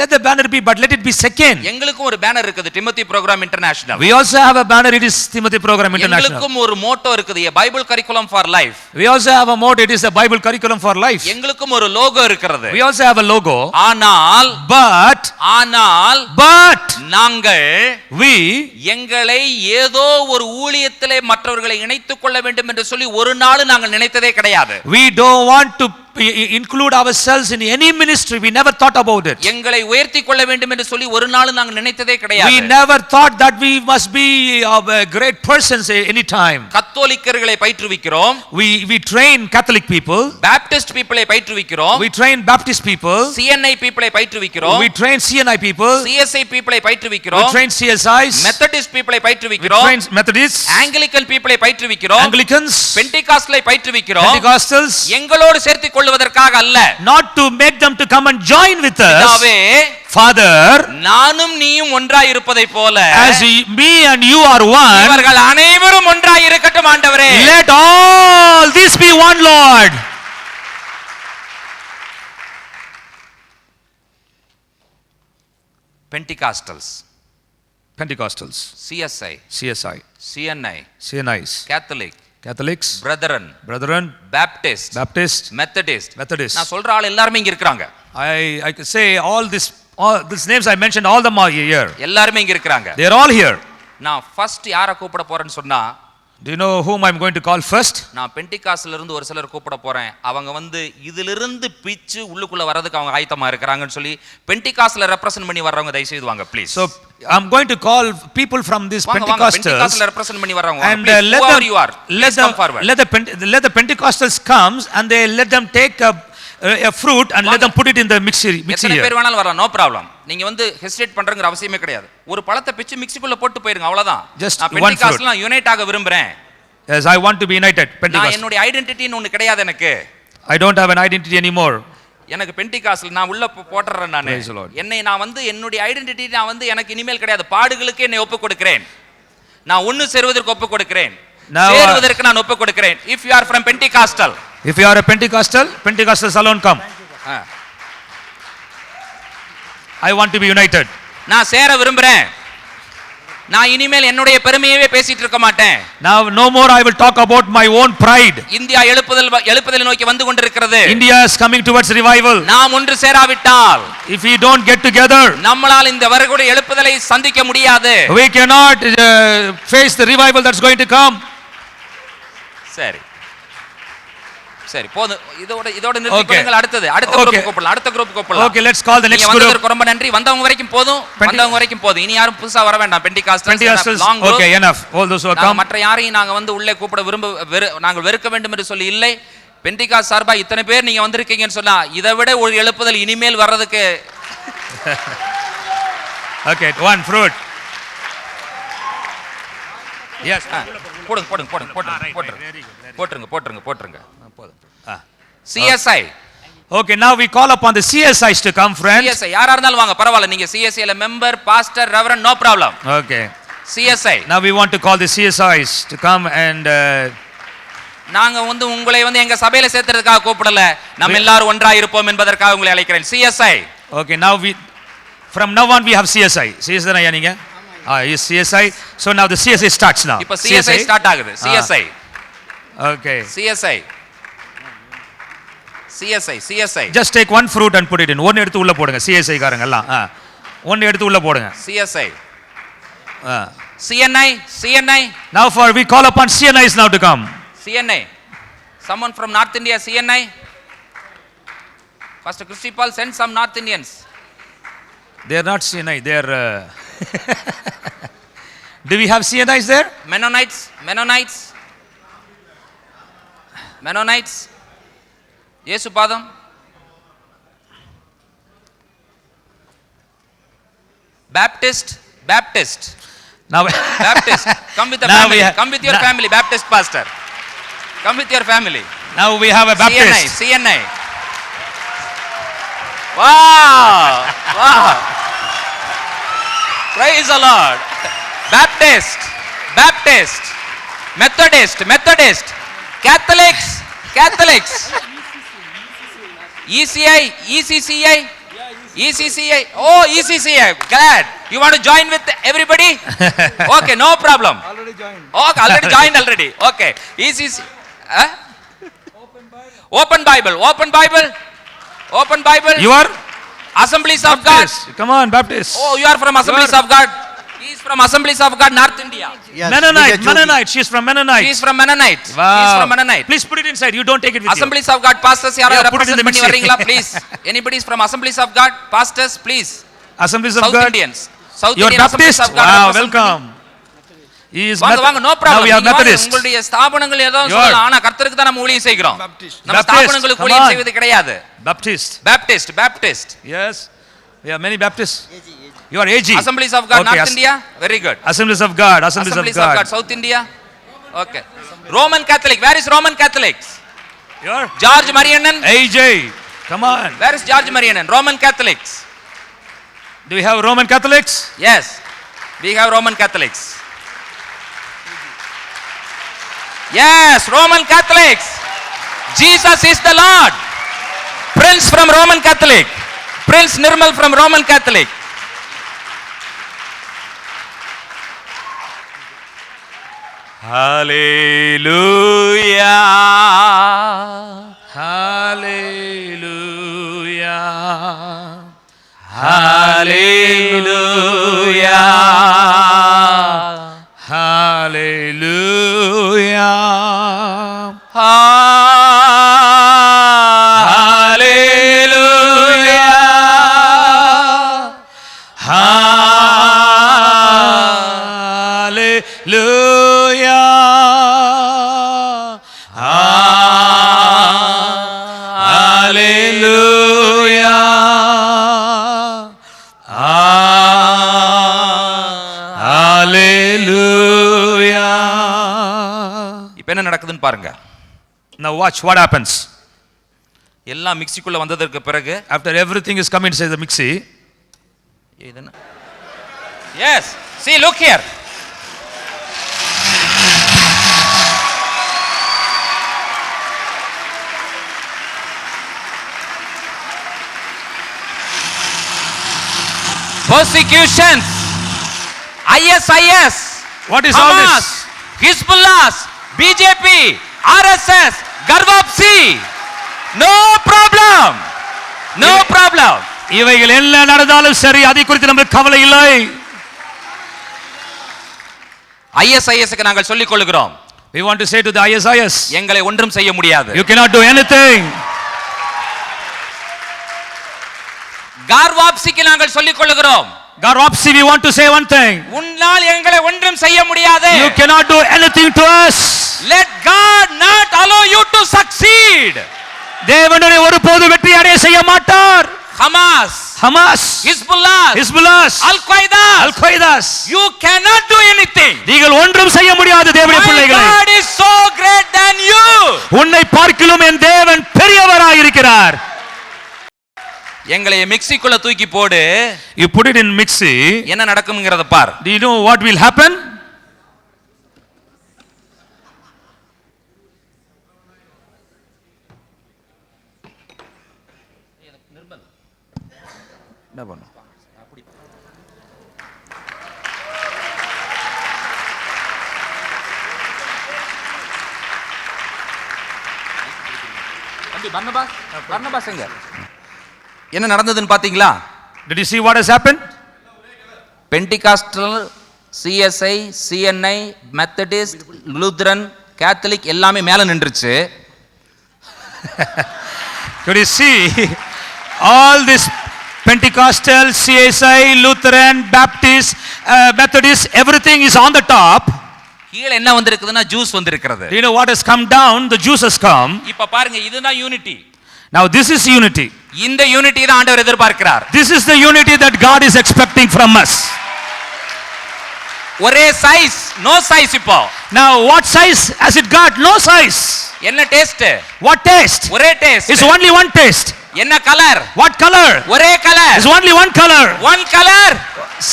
Let the banner be, but let it be second. எங்களுக்கும் ஒரு banner இருக்குது, Timothy programme international. We also have a banner, it is Timothy Program International. எங்களுக்கும் ஒரு Moto இருக்குது, a Bible curriculum for life. We also have a motto, it is a Bible curriculum for life. எங்களுக்கும் ஒரு logo இருக்கிறது. We also have a logo. ஆனால் நாங்கள் we எங்களை ஏதோ ஒரு ஊழியத்திலே மற்றவர்களை இணைத்துக் கொள்ள வேண்டும் என்று சொல்லி ஒரு நாள் நாங்கள் நினைத்ததே கிடையாது. we don't want to include ourselves in any ministry. We never thought about it. எங்களை உயர்த்திக் கொள்ள வேண்டும் என்று சொல்லி ஒரு நாள் நாங்கள் நினைத்ததே கிடையாது. We never thought that we must be great persons any time. கத்தோலிக்கர்களை பயிற்றுவிக்கிறோம். We train Catholic people. Baptist people பயிற்றுவிக்கிறோம். We train Baptist people. CNI people பயிற்றுவிக்கிறோம். We train CNI people. CSI people பயிற்றுவிக்கிறோம். We train CSIs. Methodist people பயிற்றுவிக்கிறோம். We train Methodists. Anglican people பயிற்றுவிக்கிறோம். Anglicans. Pentecostals பயிற்றுவிக்கிறோம். Pentecostals. எங்களோடு சேர்த்து கொள்வதற்காக அல்ல. Not to make them to come and join with us. பிதாவே, Father, நானும் நீயும் ஒன்றாய் இருப்பதை போல as me and you are one, இவர்கள் அனைவரும் ஒன்றாய் இருக்கட்டும் ஆண்டவரே. let all this be one, Lord. Pentecostals, CSI, CNI, CNIs, Catholics, Brethren, Baptist, Methodist. நான் சொல்ற ஆள் எல்லாரும் இங்க இருக்காங்க. I could say all these names I mentioned, all them are here. எல்லாரும் இங்க இருக்காங்க. They are all here. நான் ஃபர்ஸ்ட் யாரை கூப்பிட போறேன்னு சொன்னா, do you know whom I'm going to call first? நான் பெண்டிகாஸ்ட்ல இருந்து ஒரு சிலர் கூப்பிட போறேன். அவங்க வந்து இதிலிருந்து பிச்சு உள்ளுக்குள்ள வரதுக்கு அவங்க ஆயத்தமா இருக்காங்கன்னு சொல்லி பெண்டிகாஸ்ட்ல ரெப்ரசன்ட் பண்ணி வர்றவங்க தயவு செய்து வாங்க please. So I'm going to call people from this Pentecostals. பெண்டிகாஸ்ட்ல ரெப்ரசன்ட் பண்ணி வர்றவங்க, and let the Pentecostals comes and they let them take a fruit and let them put it in the mixer. எத்தனை பேர் வேணாலும் வரலாம், no problem. நீங்க வந்து hesitate பண்றங்கற அவசியமே கிடையாது. ஒரு பழத்தை பிச்சு மிக்ஸிக்குள்ள போட்டு போயிருங்க, அவ்வளவுதான். நான் பெண்டிகாஸ்ட்ல யுனைட் ஆக விரும்புறேன். Yes, I want to be united. Pentecostal. நான் என்னோட ஐடென்டிட்டின்னு ஒன்னு கிடையாது எனக்கு. I don't have an identity anymore. எனக்கு பெண்டிகாஸ்ட்ல நான் உள்ள போட்றேன் நானு. என்னை நான் வந்து என்னோட ஐடென்டிட்டி நான் வந்து எனக்கு இனிமேல் கிடையாது. பாடுகளுக்கு என்னை ஒப்பு கொடுக்கிறேன். நான் ஒன்னு சேருவதற்கு ஒப்பு கொடுக்கிறேன். சேருவதற்கு நான் ஒப்பு கொடுக்கிறேன். If you are from Pentecostal, if you are a Pentecostals alone come. I want to be united. நான் சேர விரும்புறேன். நான் இனிமேல் என்னுடைய பெருமையவே பேசிட்டு இருக்க மாட்டேன். Now no more I will talk about my own pride. India எழுப்புதல் நோக்கி வந்து கொண்டிருக்கிறது. India is coming towards revival. நாம் ஒன்று சேராவிட்டால், if we don't get together, நம்மால் இந்த வரக்கூடிய எழுப்புதலை சந்திக்க முடியாது. We cannot face the revival that's going to come. சரி போதும், இதோட நிறுத்திக்கொள்ளுங்கள். அடுத்த குரூப் கூப்பிடலாம். Okay, let's call the next group. வந்ததற்கு ரொம்ப நன்றி. வந்தவங்க வரைக்கும் போதும். இனி யாரும் புதுசா வர வேண்டாம். பெண்டிகாஸ்டல்ஸ் okay, enough. All those who come. மற்ற யாரையும் நாங்க வந்து உள்ளே கூப்பிட நாங்கள் வெறுக்க வேண்டும் என்று சொல்லி இல்லை. பெண்டிகாஸ்ட் சார்பா இத்தனை பேர் நீங்க வந்திருக்கீங்கன்னு சொன்னா இதை விட ஒரு எழுப்புதல் இனிமேல் வர்றதுக்கு okay, one fruit. Yes. போட்டுருங்க. CSI. Okay, now we call upon the CSIs to come, friends. CSI யாரா இருந்தாலும் வாங்க, பரவாயில்லை. நீங்க CSI ல member, pastor, reverend, no problem. Okay. CSI. Now we want to call the CSIs to come and நாங்க வந்து உங்களை வந்து எங்க சபையில சேர்த்துறதுக்காக கூப்பிடல. நம்ம எல்லாரும் ஒன்றா இருப்போம் என்பதற்காக உங்களை அழைக்கிறேன். CSI. Okay, now from now on we have CSI. CSI தானே நீங்க? Yes, CSI. So now the CSI starts now. இப்ப CSI ஸ்டார்ட் ஆகுது. CSI. Okay. CSI. Just take one fruit and put it in. ஒன்னு எடுத்து உள்ள போடுங்க. CSI காரங்க எல்லாம். ஒன்னு எடுத்து உள்ள போடுங்க. CSI. CNI. Now we call upon CNIs now to come. CNI. Someone from North India, CNI. Pastor Christy Paul, send some North Indians. They are not CNI. They are do we have CNIs there? Mennonites. Yesu Padam. Baptist. Now Baptist. Come with the family. Come with your family, Baptist pastor. Come with your family. Now we have a Baptist. CNI. Wow. Praise the Lord. Baptist. Methodist. Catholics. ECI, ECCI, ECCI. Oh, ECCI. Glad. You want to join with everybody? Okay, no problem. Already joined. Okay, already joined already. Okay. ECC. Open Bible. Open Bible. Open Bible. You are Assemblies of God. Baptist. Come on, Baptist. Oh, you are from Assemblies of God. He is from Assemblies of God, North India. Yes, Mennonite, Vijay Jyothi. Mennonite. She's from Mennonite. He is from Mennonite. Wow. He is from Mennonite. Please put it inside. You don't take it with Assemblies of God pastors யாரோ Yeah, put it in represent the பண்ணி mixer. வர்றீங்களா please? Anybody is from Assemblies of God pastors please? you. Assemblies of South God. Indians. South You are Indian Assemblies Baptist. of God. Wow, represent welcome. He is வாங்க வாங்க no Now problem. we are Methodist. உங்களுடைய ஸ்தாபனங்கள் ஏதோ You are- சொல்லலாம் ஆனா கர்த்தருக்கு தான் நம்ம ஊழியம் செய்கிறோம். Baptist. நம்ம Baptist. ஸ்தாபனங்களுக்கு Come ஊழியம் on. செய்வது கிடையாது. Baptist. Baptist. Yes. We have many Baptists. You are AG. Assemblies of God Okay, North India. Very good. Assemblies of God. Assemblies Assemblies of of God. God South India. Okay. Roman Catholic. Where is Roman Catholics? You are George Marianan. AJ. Come on. Where is George Marianan? Roman Catholics. Do we have Roman Catholics? Yes. We have Roman Catholics. Yes, Roman Catholics. Jesus is the Lord. Prince from Roman Catholic. Prince Nirmal from Roman Catholic. Hallelujah. Hallelujah. Hallelujah. Hallelujah. Hallelujah. Hallelujah. Hallelujah. Hallelujah. இப்போ என்ன நடக்குதுன்னு பாருங்க. Now watch what happens. எல்லாம் மிக்ஸிக்குள்ள வந்ததற்கு பிறகு After everything is come inside the mixie, இது என்ன? Yes. See, look here. Persecutions. ISIS. what is all Hamas, this? Hezbollah, BJP, RSS, Garvapsi. No problem. No problem. இவைகள் என்ன நடந்தாலும் சரி, அதை குறித்து நமக்கு கவலை இல்லை. ISISக்கு நாங்கள் சொல்லிக் கொள்கிறோம். We want to say to the ISIS, எங்களை ஒன்றும் செய்ய முடியாது. you cannot do anything. கார்வாப்சிக்கு நாங்கள் சொல்லிக் கொள்கிறோம். Garvapsi, we want to say one thing. உன்னால் எங்களை ஒன்றும் செய்ய முடியாது. You cannot do anything to us. Let God not allow you to succeed. தேவன் உன்னை ஒருபோதும் வெற்றி அடைய செய்ய மாட்டார். Hamas, Hamas, Hezbollah, Hezbollah, Al-Qaeda, Al-Qaeda, you cannot do anything. நீங்கள் ஒன்றும் செய்ய முடியாது தேவனுடைய My பிள்ளைகளே. God is so great than you. உன்னை பார்க்கிலும் என் தேவன் பெரியவராய் இருக்கிறார். எங்களை மிக்ஸிக்குள்ள தூக்கி போடு. You put it in mixie. என்ன நடக்கும்ங்கறத பார். Do you know what will happen? என்ன பண்ணும்? தம்பி பர்னபாஸ் எங்க? என்ன நடந்ததுன்னு பாத்தீங்களா? Did you see what has happened? Pentecostal, CSI, CNI, Methodist, Lutheran, Catholic எல்லாமே மேல நின்றுச்சு. Could you see all this Pentecostal, CSI, Lutheran, Baptist, Methodist, everything is on the top. கீழ என்ன வந்திருக்குதுன்னா ஜூஸ் வந்திருக்கிறது. Do you know what has come down? The juice has come. இப்ப பாருங்க இதுதான் unity. Now this is unity. இந்த unity தான் ஆண்டவர் எதிர்பார்க்கிறார். This is the unity that God is expecting from us. ஒரே சைஸ், நோ சைஸ் இப்போ. Now what size has it got? No size. என்ன டேஸ்ட்? What taste? ஒரே taste. It's only one taste. என்ன colour? What color? ஒரே colour. It's only one color. One colour,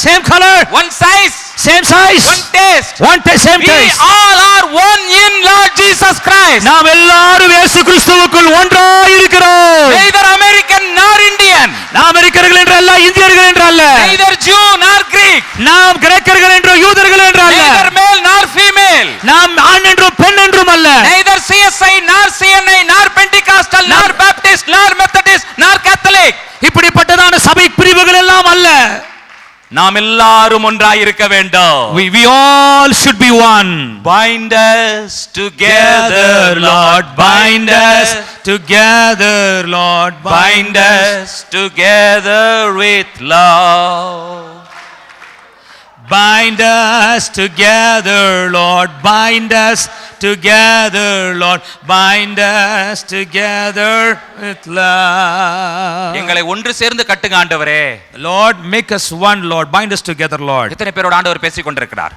Same color. One size, Same size. One taste. One taste. Same We taste. all are one in Lord Jesus Christ. நாம் எல்லாரும் இயேசு கிறிஸ்துவுக்குள் ஒன்றாய் இருக்கிறோம். Neither American நாம் கிரேக்கர்கள் என்றோ யூதர்கள் என்றோ அல்ல. neither male nor female, நாம் ஆண் என்றும் பெண் என்றும் அல்ல. neither CSI nor CNI nor Pentecostal nor Baptist nor Methodist nor Catholic, இப்படிப்பட்டதான சபை பிரிவுகள் எல்லாம் அல்ல. நாம் எல்லாரும் ஒன்றாய் இருக்க வேண்டும். We all should be one. Bind us together, Lord, bind us together, Lord, bind us together with love. Bind us together, Lord, bind us together, Lord, bind us together with love. எங்களை ஒன்று சேர்ந்து கட்டுங்க ஆண்டவரே. Lord, make us one, Lord, bind us together, Lord. எத்தனை பேரோட ஆண்டவர் பேசிக் கொண்டிருக்கிறார்?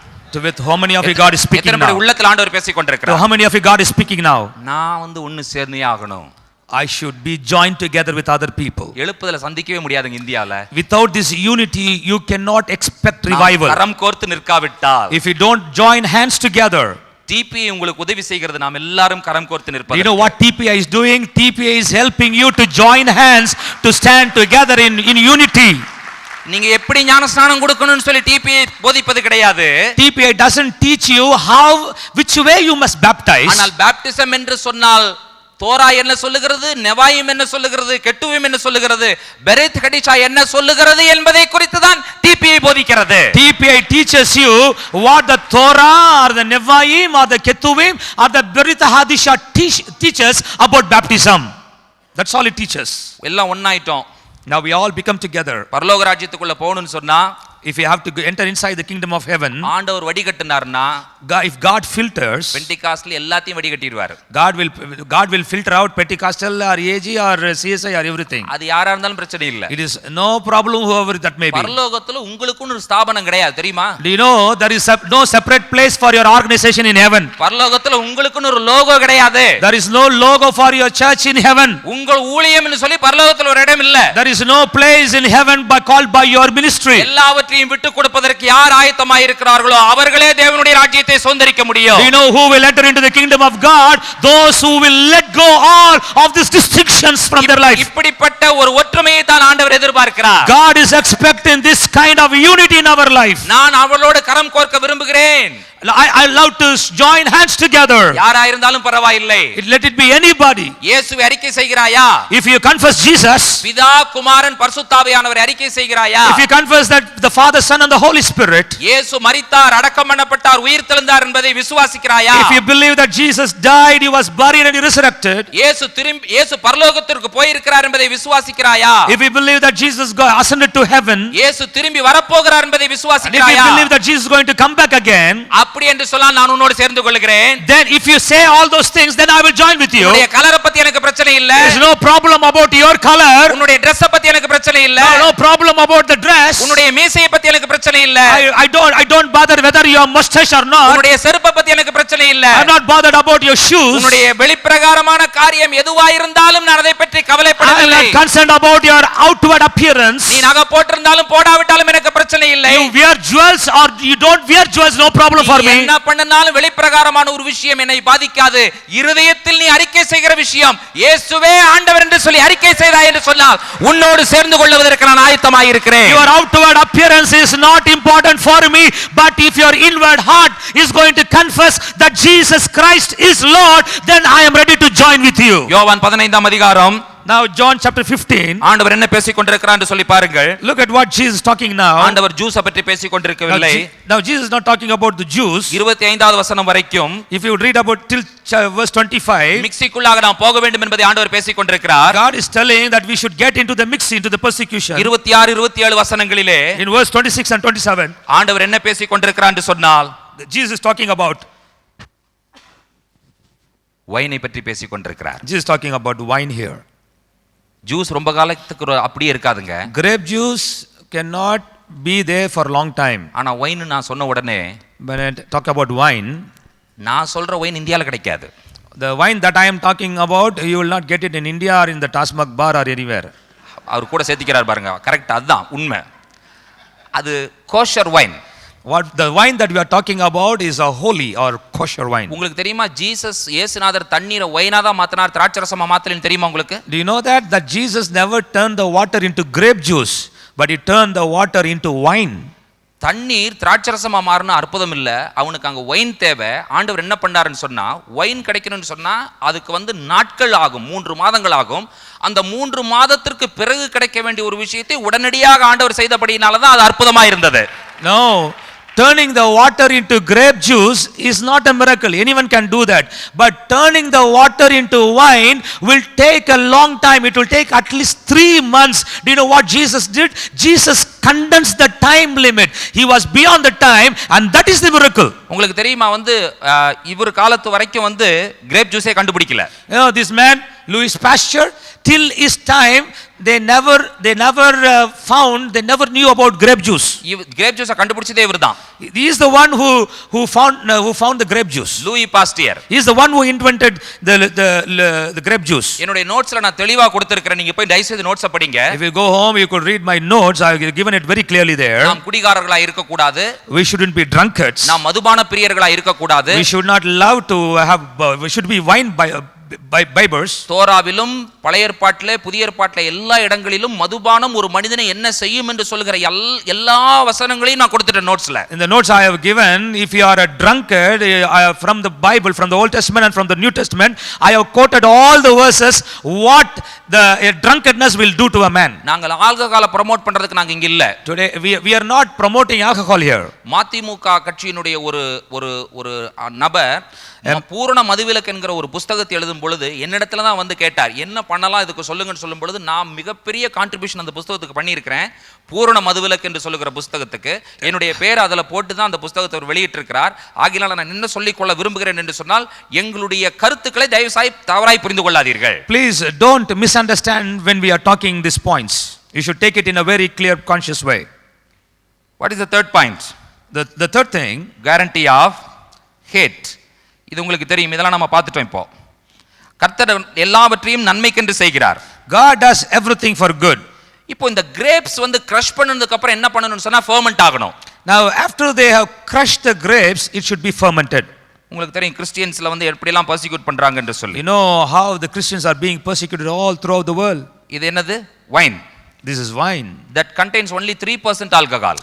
With how many of you God is speaking எத்தனை பேர் now? உள்ளத்தில் ஆண்டவர் பேசிக் To கொண்டிருக்கிறார்? how many of you God is speaking now? நான் ஒன்னு சேர்ந்தே ஆகணும். I should be joined together with other people. எழுப்புதல சந்திக்கவே முடியாதுங்க இந்தியால. Without this unity, you cannot expect revival. கரம் கோர்த்து நிற்காவிட்டால், If you don't join hands together, டிபி உங்களுக்கு உதவி செய்கிறது. நாம் எல்லாரும் கரம் கோர்த்து நிற்பது. you know what TPI is doing? TPI is helping you to join hands to stand together in unity. நீங்க எப்படி ஞானஸ்நானம் கொடுக்கணும்னு சொல்லி டிபி போதிப்பது கிடையாது. TPI doesn't teach you which way you must baptize. ஆனால் பாப்டிசம் என்று சொன்னால் தோரா என்ன சொல்லுகிறது, நெவாயும் என்ன சொல்லுகிறது, கெட்டுவும் என்ன சொல்லுகிறது, பெரேத் கடிஷா என்ன சொல்லுகிறது என்பதை குறித்து தான் டிபிஐ போதிக்கிறது. TPI teaches you what the Torah or the Nevaim or the Ketuvim or the Berith Hadisha teaches about baptism. That's all it teaches. எல்லாம் ஒண்ணாயிட்டோம். Now we all become together. பரலோக ராஜ்யத்துக்குள்ள போகணும்னு சொன்னா, if you have to enter inside the kingdom of heaven, ஆண்டவர் வடிகட்டினார்னா, if God filters, பெண்டிகாஸ்ட்ல எல்லாத்தையும் வடிகட்டிடுவார். God will filter out Pentecostal or AG or CSI or everything. அது யாரா இருந்தாலும் பிரச்சனை இல்ல. It is no problem whoever that may be. பரலோகத்துல உங்களுக்குன்னு ஒரு ஸ்தாபனம் கிடையாது, தெரியுமா? Do you know there is no separate place for your organization in heaven? பரலோகத்துல உங்களுக்குன்னு ஒரு லோகோ கிடையாது. There is no logo for your church in heaven. உங்கள் ஊழியம்னு சொல்லி பரலோகத்துல ஒரு இடம் இல்ல. There is no place in heaven called by your ministry. எல்லாவற்றையும் விட்டு கொடுப்பதற்கு யார் ஆயத்தமாய் இருக்கிறார்களோ அவர்களே தேவனுடைய ராஜ்யத்தை சுதந்தரிக்க முடியும். Do you know who will enter into the kingdom of God? Those who will let go all of these distinctions from their life. இப்படிப்பட்ட ஒரு ஒற்றுமையை தான் ஆண்டவர் எதிர்பார்க்கிறார். God is expecting this kind of unity in our life. நான் அவளோடு கரம் கோர்க்க விரும்புகிறேன். I love to join hands together. யாரா இருந்தாலும் பரவாயில்லை. Let it be anybody. இயேசுவை அறிக்கை செய்கிறாயா? If you confess Jesus, பிதா குமாரன் பரிசுத்த ஆவியானவரை அறிக்கை செய்கிறாயா? if you confess that the Father, Son and the Holy Spirit, இயேசு மரித்தார், அடக்கம் பண்ணப்பட்டார், உயிர்த்தெழுந்தார் என்பதை விசுவாசிக்கிறாயா? if you believe that Jesus died, he was buried and he resurrected, இயேசு பரலோகத்திற்கு போயிருக்கிறார் என்பதை விசுவாசிக்கிறாயா? if you believe that Jesus ascended to heaven, இயேசு திரும்பி வரப்போகிறார் என்பதை and if விசுவாசிக்கிறாயா? you believe that Jesus is going to come back again, அப்படி என்று சொன்னால் நான் உன்னோடு சேர்ந்து கொள்கிறேன். then if you say all those things, then I will join with you. உன்னுடைய கலரை பத்தி எனக்கு பிரச்சனை இல்ல. There is no problem about your color. உன்னுடைய Dress பத்தி எனக்கு பிரச்சனை இல்ல. No problem about the dress. உன்னுடைய மீசையை பத்தி எனக்கு பிரச்சனை இல்ல. I don't bother whether you have mustache or not. உன்னுடைய செருப்பை பத்தி எனக்கு பிரச்சனை இல்ல. I'm not bothered about your shoes. உன்னுடைய வெளிப்பிரகாரமான காரியம் எதுவாய் இருந்தாலும் நான் அதை பற்றி கவலைப்படவில்லை. I'm not concerned about your outward appearance. நீ நகை போட்டிருந்தாலும் போடாவிட்டாலும் எனக்கு பிரச்சனை இல்லை. You wear jewels or you don't wear jewels, no problem for me. என்ன பண்ணனாலும் வெளிப்பிரகாரமான ஒரு விஷயம் என்னை பாதிக்காது. இருதயத்தில் நீ அறிக்கை செய்கிற விஷயம் இயேசுவே ஆண்டவர் என்று சொல்லி அறிக்கை செய்தாய் என்று சொன்னால் உன்னோடு சேர்ந்து கொள்வதற்கு நான் ஆயத்தமாய் இருக்கிறேன். Your outward appearance is not important for me, but if your inward heart is going to confess that Jesus Christ is Lord, then I am ready to join with you. யோவான் 15 அதிகாரம். Now John chapter 15. ஆண்டவர் என்ன பேசிக் கொண்டிருக்கிறார் என்று சொல்லி பாருங்கள். Look at what Jesus is talking now. ஆண்டவர் ஜூஸை பற்றி பேசிக் கொண்டிருக்கவில்லை. Now Jesus is not talking about the Jews. 25வது வசனம் வரைக்கும் if you read about till verse 25, மிக்ஸிக்குள்ளாக நாம் போக வேண்டும் என்பதை ஆண்டவர் பேசிக் கொண்டிருக்கிறார். God is telling that we should get into the mix, into the persecution. 26 27 வசனங்களிலே in verse 26 and 27 ஆண்டவர் என்ன பேசிக் கொண்டிருக்கிறார் என்று சொன்னால், Jesus is talking about வைனை பற்றி பேசிக் கொண்டிருக்கிறார். Jesus is talking about wine here. Juice ரொம்ப காலத்துக்கு அப்படியே இருக்காதுங்க. Grape juice cannot be there for a long time. ஆனா வைன் நான் சொன்ன உடனே, when I talk about wine, நான் சொல்ற வைன் இந்தியால கிடைக்காது. the wine that I am talking about, you will not get it in India or in the Tasmak bar or anywhere. அவர் கூட சேர்த்திக்கிறார் பாருங்க. கரெக்ட், அதுதான் உண்மை. அது kosher wine. What the wine that we are talking about is a holy or kosher wine. உங்களுக்கு தெரியுமா Jesus இயேசுநாதர் தண்ணீரை வைனா தான் மாத்தினார், திராட்சரசமா மாத்தலன்னு தெரியுமா உங்களுக்கு? Do you know that Jesus never turned the water into grape juice, but he turned the water into wine. தண்ணீர் திராட்சரசமா மாறின அற்புதம் இல்ல, அவனுக்கு அங்க ஒயின் தேவை. ஆண்டவர் என்ன பண்ணாருன்னு சொன்னா, ஒயின் கிடைக்கணும்னு சொன்னா அதுக்கு வந்து நாட்கள் ஆகும், 3 மாதங்கள் ஆகும். அந்த 3 மாதத்திற்கு பிறகு கிடைக்க வேண்டிய ஒரு விஷயத்தை உடனடியாக ஆண்டவர் செய்தபடியினால தான் அது அற்புதமா இருந்தது. No, turning the water into grape juice is not a miracle. Anyone can do that. But turning the water into wine will take a long time. It will take at least 3 months. Do you know what Jesus did? Jesus condensed the time limit. He was beyond the time, and that is the miracle. உங்களுக்கு தெரியுமா வந்து இவர் காலத்து வரைக்கும் வந்து grape ஜூஸே கண்டுபிடிக்கல. You know, this man Louis Pasteur, till his time they never found, they never knew about grape juice. Grape ஜூஸை கண்டுபிடிச்சதே இவர்தான். He is the one who found the grape juice. Louis Pasteur. He is the one who invented the grape juice. என்னுடைய நோட்ஸ்ல நான் தெளிவா கொடுத்திருக்கிறேன், நீங்க போய் தயவு செய்து நோட்ஸ் படிங்க. If you go home you could read my notes. I have given it very clearly there. நாம் குடிகாரர்களா இருக்க கூடாது. We shouldn't be drunkards. நாம் மதுபான பிரியர்களா இருக்க கூடாது. We should not love to have, we should be wine bibers. தோராவிலும் பழைய ஏற்பாட்டிலே புதிய ஏற்பாட்டிலே எல்லா இடங்களிலும் மதுபானம் ஒரு மனிதனை என்ன செய்யும் என்று சொல்கிற எல்லா வசனங்களையும் நான் கொடுத்துட்டேன் நோட்ஸ்ல. In the notes I have given, if you are a drunkard, from the Bible, from the Old Testament and from the New Testament, I have quoted all the verses what the drunkenness will do to a man. நாங்கள் ஆல்கஹாலை promote பண்றதுக்கு நாங்க இங்க இல்ல. Today we are not promoting alcohol here. மதிமுக கட்சியினுடைய ஒரு நபர் பூரண மதுவிலக்கு என்கிற ஒரு புத்தகத்தை எழுதும் பொழுது என்னிடத்துல தான் வந்து கேட்டார், என்ன பண்ணலாம் இதுக்கு சொல்லுங்கன்னு சொல்லும் பொழுது நான் மிகப்பெரிய கான்ட்ரிபியூஷன் அந்த புத்தகத்துக்கு பண்ணியிருக்கிறேன். பூரண மதுவிலக்கு என்று சொல்லுகிற புத்தகத்துக்கு என்னுடைய பேர் அதில் போட்டு தான் அந்த புத்தகத்தை அவர் வெளியிட்டிருக்கிறார். ஆகினால் நான் என்ன சொல்லிக்கொள்ள விரும்புகிறேன் என்று சொன்னால், எங்களுடைய கருத்துக்களை தயவுசாய் தவறாய் புரிந்து கொள்ளாதீர்கள். Please don't misunderstand when we are talking these points. You should take it in a very clear, conscious way. What is the third point? The third thing, guarantee of hate. இது உங்களுக்கு தெரியும், இதெல்லாம் நம்ம பார்த்துட்டோம். இப்போ கர்த்தர் எல்லாவற்றையும் நன்மைக்கென்று செய்கிறார். God does everything for good. இப்போ இந்த கிரேப்ஸ் வந்து கிரஷ் பண்ணதுக்கு அப்புறம் என்ன பண்ணணும்னு சொன்னா ஃபெர்மென்ட் ஆகணும். Now after they have crushed the grapes, it should be fermented. உங்களுக்கு தெரியும் கிறிஸ்டியன்ஸ்ல வந்து எப்படி எல்லாம் பர்சிக்யூட் பண்றாங்க என்று சொல்லி. You know how the Christians are being persecuted all throughout the world. இது என்னது? wine. This is wine that contains only 3% alcohol.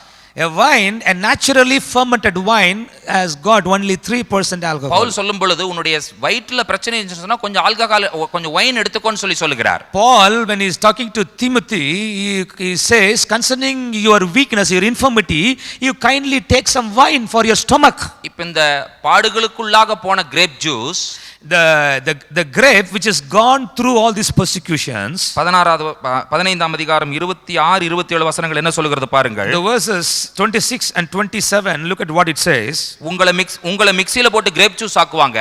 A wine, a naturally fermented wine has got only 3% alcohol. Pavul சொல்லும் பொழுது உன்னுடைய வயிற்றில பிரச்சனை இருந்துச்சுன்னு சொன்னா கொஞ்சம் ஆல்கஹால் கொஞ்சம் வைன் எடுத்துக்கோன்னு சொல்லுகிறார். Paul, when he is talking to Timothy, he says, concerning your weakness, your infirmity, you kindly take some wine for your stomach. இப்போ இந்த பாடுகளுக்குள்ளாக போன grape juice, the grape which has gone through all these persecutions. 15ஆம் அதிகாரம் 26 27 வசனங்கள் என்ன சொல்கிறது பாருங்கள். The verses 26 and 27, look at what it says. உங்களை மிக்ஸில போட்டு கிரேப் ஜூஸ் ஆக்குவாங்க.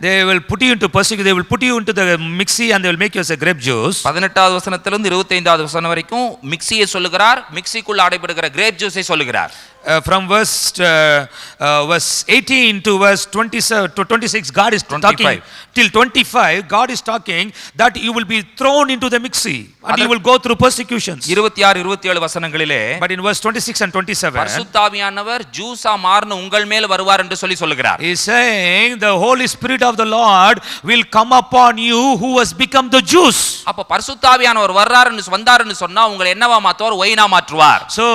They will put you into persecution, they will put you into the mixie and they will make you as a grape juice. 18வது வசனத்திலிருந்து 25வது வசனம் வரைக்கும் மிக்ஸியை சொல்லுகிறார், மிக்ஸிக்குள்ள அடைபடுகிற grape ஜூஸை சொல்லுகிறார். From verse 18 to verse 27 to 26, God is 25. Talking till 25. God is talking that you will be thrown into the mixie and you will go through persecutions. 26 27 வசனங்களிலே, but in verse 26 and 27, பரிசுத்தாவியானவர் ஜூஸா மாறின உங்கள் மேல் வருவார் என்று சொல்லுகிறார். He is saying the Holy Spirit of the Lord will come upon you who has become the juice. அப்ப பரிசுத்தாவியானவர் வந்தாருன்னு சொன்னா உங்களை என்னவா மாத்துவார்? ஒயினா மாற்றுவார். So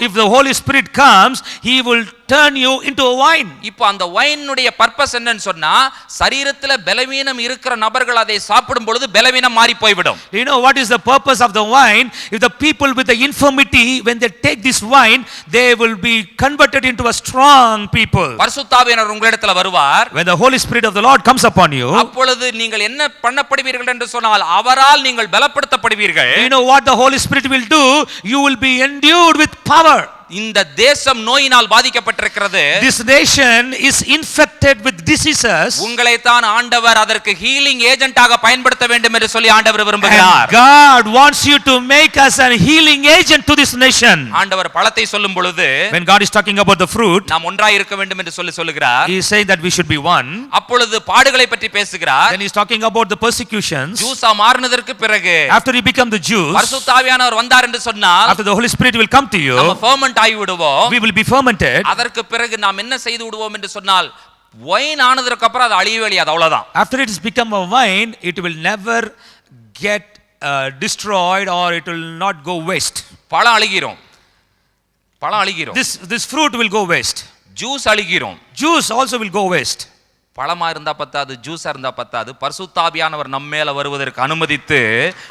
if the Holy Spirit comes, he will turn you into a wine. இப்போ அந்த வைனுடைய purpose என்னன்னு சொன்னா, சரீரத்துல பலவீனம் இருக்கிற நபர்கள் அதை சாப்பிடும் பொழுது பலவீனம் மாறி போய்விடும். Do you know what is the purpose of the wine? If the people with the infirmity, when they take this wine, they will be converted into a strong people. பரிசுத்தாவியானவர் உங்களிடத்துல வருவார். When the Holy Spirit of the Lord comes upon you, அப்பொழுது நீங்கள் என்ன பண்ணப்படுவீர்கள் என்று சொன்னால், அவரால் நீங்கள் பலப்படுத்தப்படுவீர்கள். Do you know what the Holy Spirit will do? You will be endued with power. இந்த தேசம் நோயினால் பாதிக்கப்பட்டிருக்கிறது. This nation is infected with diseases. உங்களை தான் ஆண்டவர் அதற்கு ஹீலிங் ஏஜென்ட்டாக பயன்படுத்த வேண்டும் என்று சொல்லி ஆண்டவர் விரும்புகிறார். God wants you to make us a healing agent to this nation. ஆண்டவர் பழத்தை சொல்லும் பொழுது, when God is talking about the fruit, நாம் ஒன்றாய் இருக்க வேண்டும் என்று சொல்லுகிறார். He is saying that we should be one. அப்பொழுது பாடுகளை பற்றி பேசுகிறார். Then he is talking about the persecutions. ஜூஸா மாறினதற்கு பிறகு, after you become the Jews, பரிசுத்தாவியானவர் வந்தார் என்று சொன்னால், after the Holy Spirit will come to you, நம்ம ferment ஆகி விடுவோம். we will be fermented. அதற்கு பிறகு நாம் என்ன செய்து விடுவோம் என்று சொன்னால், வைன் ஆனதற்கு அப்புறம் அது அழியவே அழியாது, அவ்வளவுதான். After it has become a wine, it will never get destroyed or it will not go waste. பழம் அழுகிரும். பழம் அழுகிரும். This fruit will go waste. Juice அழுகிரும். Juice also will go waste. பழமா இருந்தா பத்தாது, ஜூஸா இருந்தா பத்தாது, பரிசுத்தாவியானவர் நம்ம மேல வருவதற்கு அனுமதித்து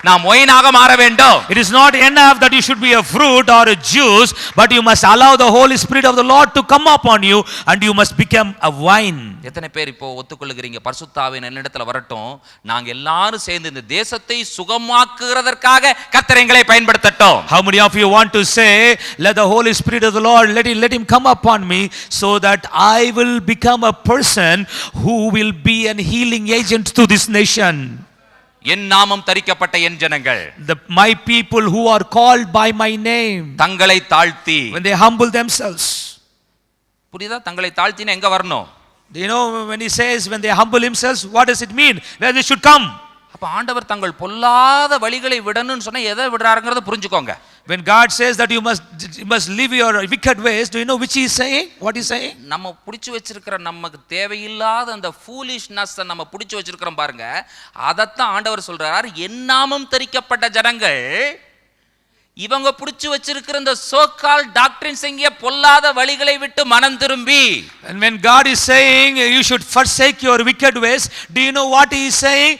நாம் ஒயினாக மாற வேண்டும். It is not enough that you should be a fruit or a juice, but you must allow the Holy Spirit of the Lord to come upon you and you must become a wine. எத்தனை பேர் இப்போ ஒத்துக்கொள்ளுகிறீங்க பரிசுத்தாவின் என்னிடத்துல வரட்டும், நாங்க எல்லாரும் சேர்ந்து இந்த தேசத்தை சுகமாக்குறதற்காக கர்த்தர் எங்களை பயன்படுத்தட்டும்? How many of you want to say, let the Holy Spirit of the Lord, let him come upon me so that I will become a person who will be an healing agent to this nation? என் நாமம் தரிக்கப்பட்ட என் ஜனங்கள், my people who are called by my name, தங்களை தாழ்த்தி, when they humble themselves. புரியுதா? தங்களை தாழ்த்தினா எங்க வரணும்? Do you know when he says when they humble themselves, what does it mean? Where they should come? அப்ப ஆண்டவர் தங்கள் பொல்லாத வழிகளை விடணும்னு சொன்னா எதை விடுறாருங்கறத புரிஞ்சுக்கோங்க. When God says that you must leave your wicked ways, do you know which he is saying? What he is saying? நம்ம புடிச்சு வச்சிருக்கிற நமக்கு தேவையில்லாத அந்த foolishness நம்ம புடிச்சு வச்சிருக்கிறோம் பாருங்க, அதத்தான் ஆண்டவர் சொல்றார். என் நாமம் தரிக்கப்பட்ட ஜனங்கள் இவங்க புடிச்சு வச்சிருக்கிற இந்த so called doctrines எங்க பொல்லாத வழிகளை விட்டு மனம் திரும்பி. And when God is saying you should forsake your wicked ways, do you know what he is saying?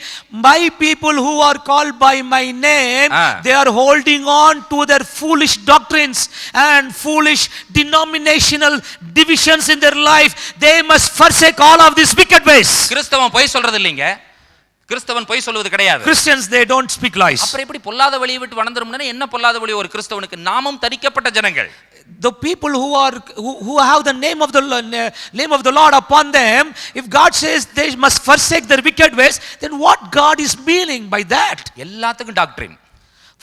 My people who are called by my name, they are holding on to their foolish doctrines and foolish denominational divisions in their life. They must forsake all of these wicked ways. கிறிஸ்தவன் பொய் சொல்றது இல்லைங்க. கிறிஸ்தவன் பொய் சொல்வது கிடையாது. Christians, they don't speak lies. அப்புறம் எப்படி பொல்லாத வழியை விட்டு வளர்ந்துரும்னா என்ன பொல்லாத வழி? ஒரு கிறிஸ்தவனுக்கு நாமம் தரிக்கப்பட்ட ஜனங்கள், the people who have the name of the Lord upon them, if God says they must forsake their wicked ways, then what God is meaning by that? எல்லாத்துக்கும் டாக்டரின்.